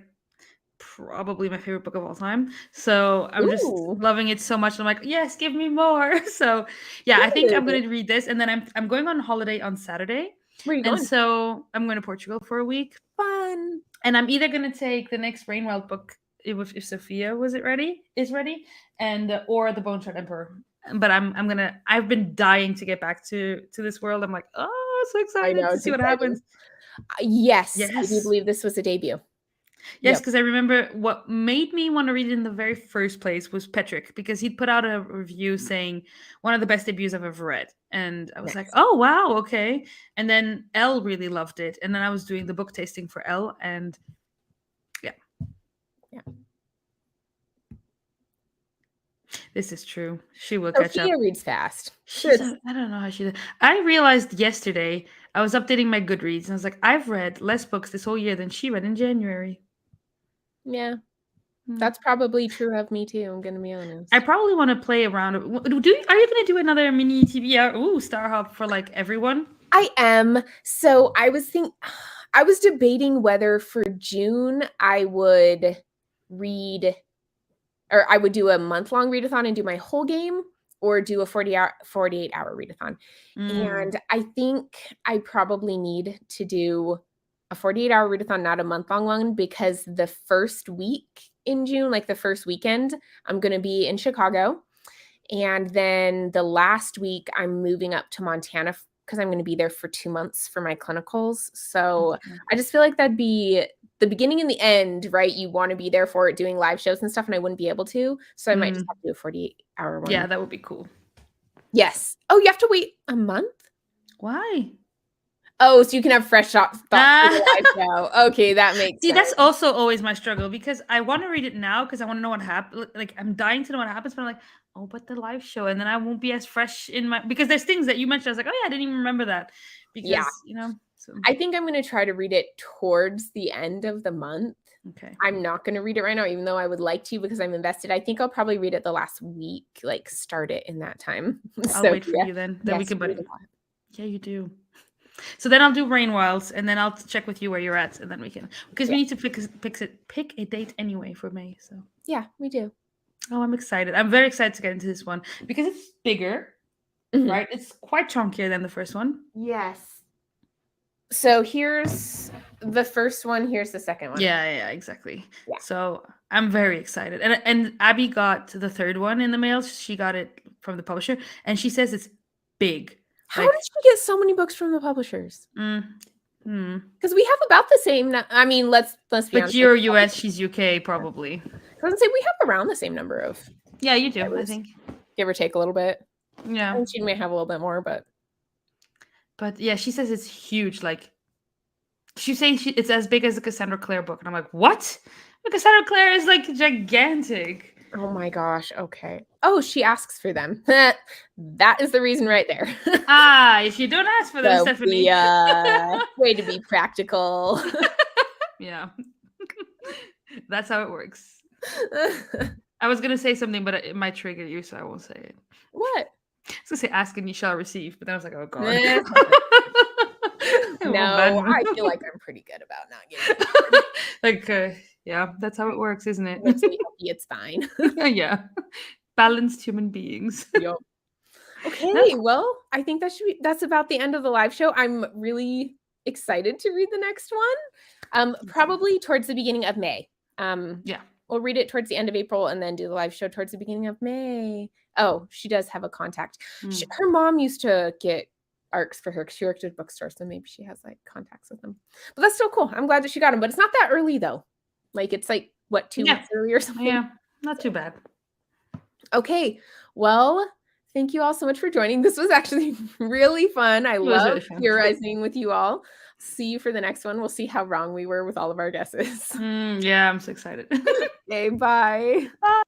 [SPEAKER 2] probably my favorite book of all time. So I'm just loving it so much. I'm like, yes, give me more. So yeah, I think I'm going to read this, and then I'm going on holiday on Saturday.
[SPEAKER 1] Where are you going?
[SPEAKER 2] And so I'm going to Portugal for a week.
[SPEAKER 1] Fun.
[SPEAKER 2] And I'm either going to take the next Rainwild book if Sophia is ready, and or the Bone Shard Emperor. But I've been dying to get back to this world. I'm like, oh, so excited to see what happens.
[SPEAKER 1] Yes, I do believe this was a debut.
[SPEAKER 2] Yes, because I remember what made me want to read it in the very first place was Petrick, because he'd put out a review saying one of the best debuts I've ever read. And I was like, oh, wow, okay. And then Elle really loved it. And then I was doing the book tasting for Elle, and yeah. This is true. She will catch up.
[SPEAKER 1] Sophia reads fast.
[SPEAKER 2] I don't know how she did. I realized yesterday, I was updating my Goodreads, and I was like, I've read less books this whole year than she read in January.
[SPEAKER 1] Yeah. That's probably true of me too, I'm going to be honest.
[SPEAKER 2] I probably want to play around. Are you going to do another mini TV Starhub for like everyone?
[SPEAKER 1] I am. So I was debating whether for June I would read, or I would do a month-long readathon and do my whole game, or do a 48-hour readathon. And I think I probably need to do a 48-hour readathon, not a month-long one, because the first week in June, like the first weekend, I'm going to be in Chicago. And then the last week I'm moving up to Montana because I'm going to be there for 2 months for my clinicals. So I just feel like that'd be the beginning and the end, right? You want to be there for it, doing live shows and stuff, and I wouldn't be able to. So I might just have to do a 48-hour one.
[SPEAKER 2] Yeah, that would be cool.
[SPEAKER 1] Yes. Oh, you have to wait a month?
[SPEAKER 2] Why?
[SPEAKER 1] Oh, so you can have fresh thoughts for the live show. Okay, that makes sense.
[SPEAKER 2] That's also always my struggle, because I want to read it now because I want to know what happens. Like, I'm dying to know what happens, but I'm like, oh, but the live show, and then I won't be as fresh in my, because there's things that you mentioned. I was like, oh yeah, I didn't even remember that. Because so.
[SPEAKER 1] I think I'm going to try to read it towards the end of the month.
[SPEAKER 2] Okay.
[SPEAKER 1] I'm not going to read it right now, even though I would like to, because I'm invested. I think I'll probably read it the last week, like start it in that time.
[SPEAKER 2] I'll wait for you then. Then we can. Yeah, you do. So then I'll do Rain Wilds, and then I'll check with you where you're at, and then we can, because we need to pick a date anyway for May. So
[SPEAKER 1] yeah, we do.
[SPEAKER 2] Oh, I'm excited. I'm very excited to get into this one because it's bigger, right? It's quite chunkier than the first one.
[SPEAKER 1] Yes. So here's the first one. Here's the second one.
[SPEAKER 2] Yeah, exactly. Yeah. So I'm very excited. And Abby got the third one in the mail. She got it from the publisher, and she says it's big.
[SPEAKER 1] How did she get so many books from the publishers? Because we have about the same. I mean, let's be honest.
[SPEAKER 2] But you're US, she's UK, probably.
[SPEAKER 1] I was gonna say we have around the same number of.
[SPEAKER 2] Yeah, you do. I think,
[SPEAKER 1] give or take a little bit.
[SPEAKER 2] Yeah,
[SPEAKER 1] and she may have a little bit more, but
[SPEAKER 2] yeah, she says it's huge. Like, she's saying it's as big as the Cassandra Clare book, and I'm like, what? The Cassandra Clare is like gigantic.
[SPEAKER 1] Oh my gosh. Okay. Oh, she asks for them. That is the reason right there.
[SPEAKER 2] If you don't ask for them, Stephanie.
[SPEAKER 1] Way to be practical.
[SPEAKER 2] Yeah. That's how it works. I was going to say something, but it might trigger you, so I won't say it.
[SPEAKER 1] What?
[SPEAKER 2] I was going to say ask and you shall receive, but then I was like, oh, God.
[SPEAKER 1] No, I feel like I'm pretty good about not getting
[SPEAKER 2] like, yeah, that's how it works, isn't it?
[SPEAKER 1] It's fine.
[SPEAKER 2] Yeah. Balanced human beings.
[SPEAKER 1] Yep. Okay, well, I think that's about the end of the live show. I'm really excited to read the next one. Probably towards the beginning of May.
[SPEAKER 2] Yeah.
[SPEAKER 1] We'll read it towards the end of April and then do the live show towards the beginning of May. Oh, she does have a contact. Her mom used to get ARCs for her because she worked at a bookstore, so maybe she has like contacts with them. But that's still cool. I'm glad that she got them, but it's not that early though. Like, it's like, what, 2 weeks early or something?
[SPEAKER 2] Yeah, not too bad.
[SPEAKER 1] Okay, well, thank you all so much for joining. This was actually really fun. I love theorizing with you all. See you for the next one. We'll see how wrong we were with all of our guesses.
[SPEAKER 2] Yeah, I'm so excited.
[SPEAKER 1] Okay, bye.
[SPEAKER 2] Bye.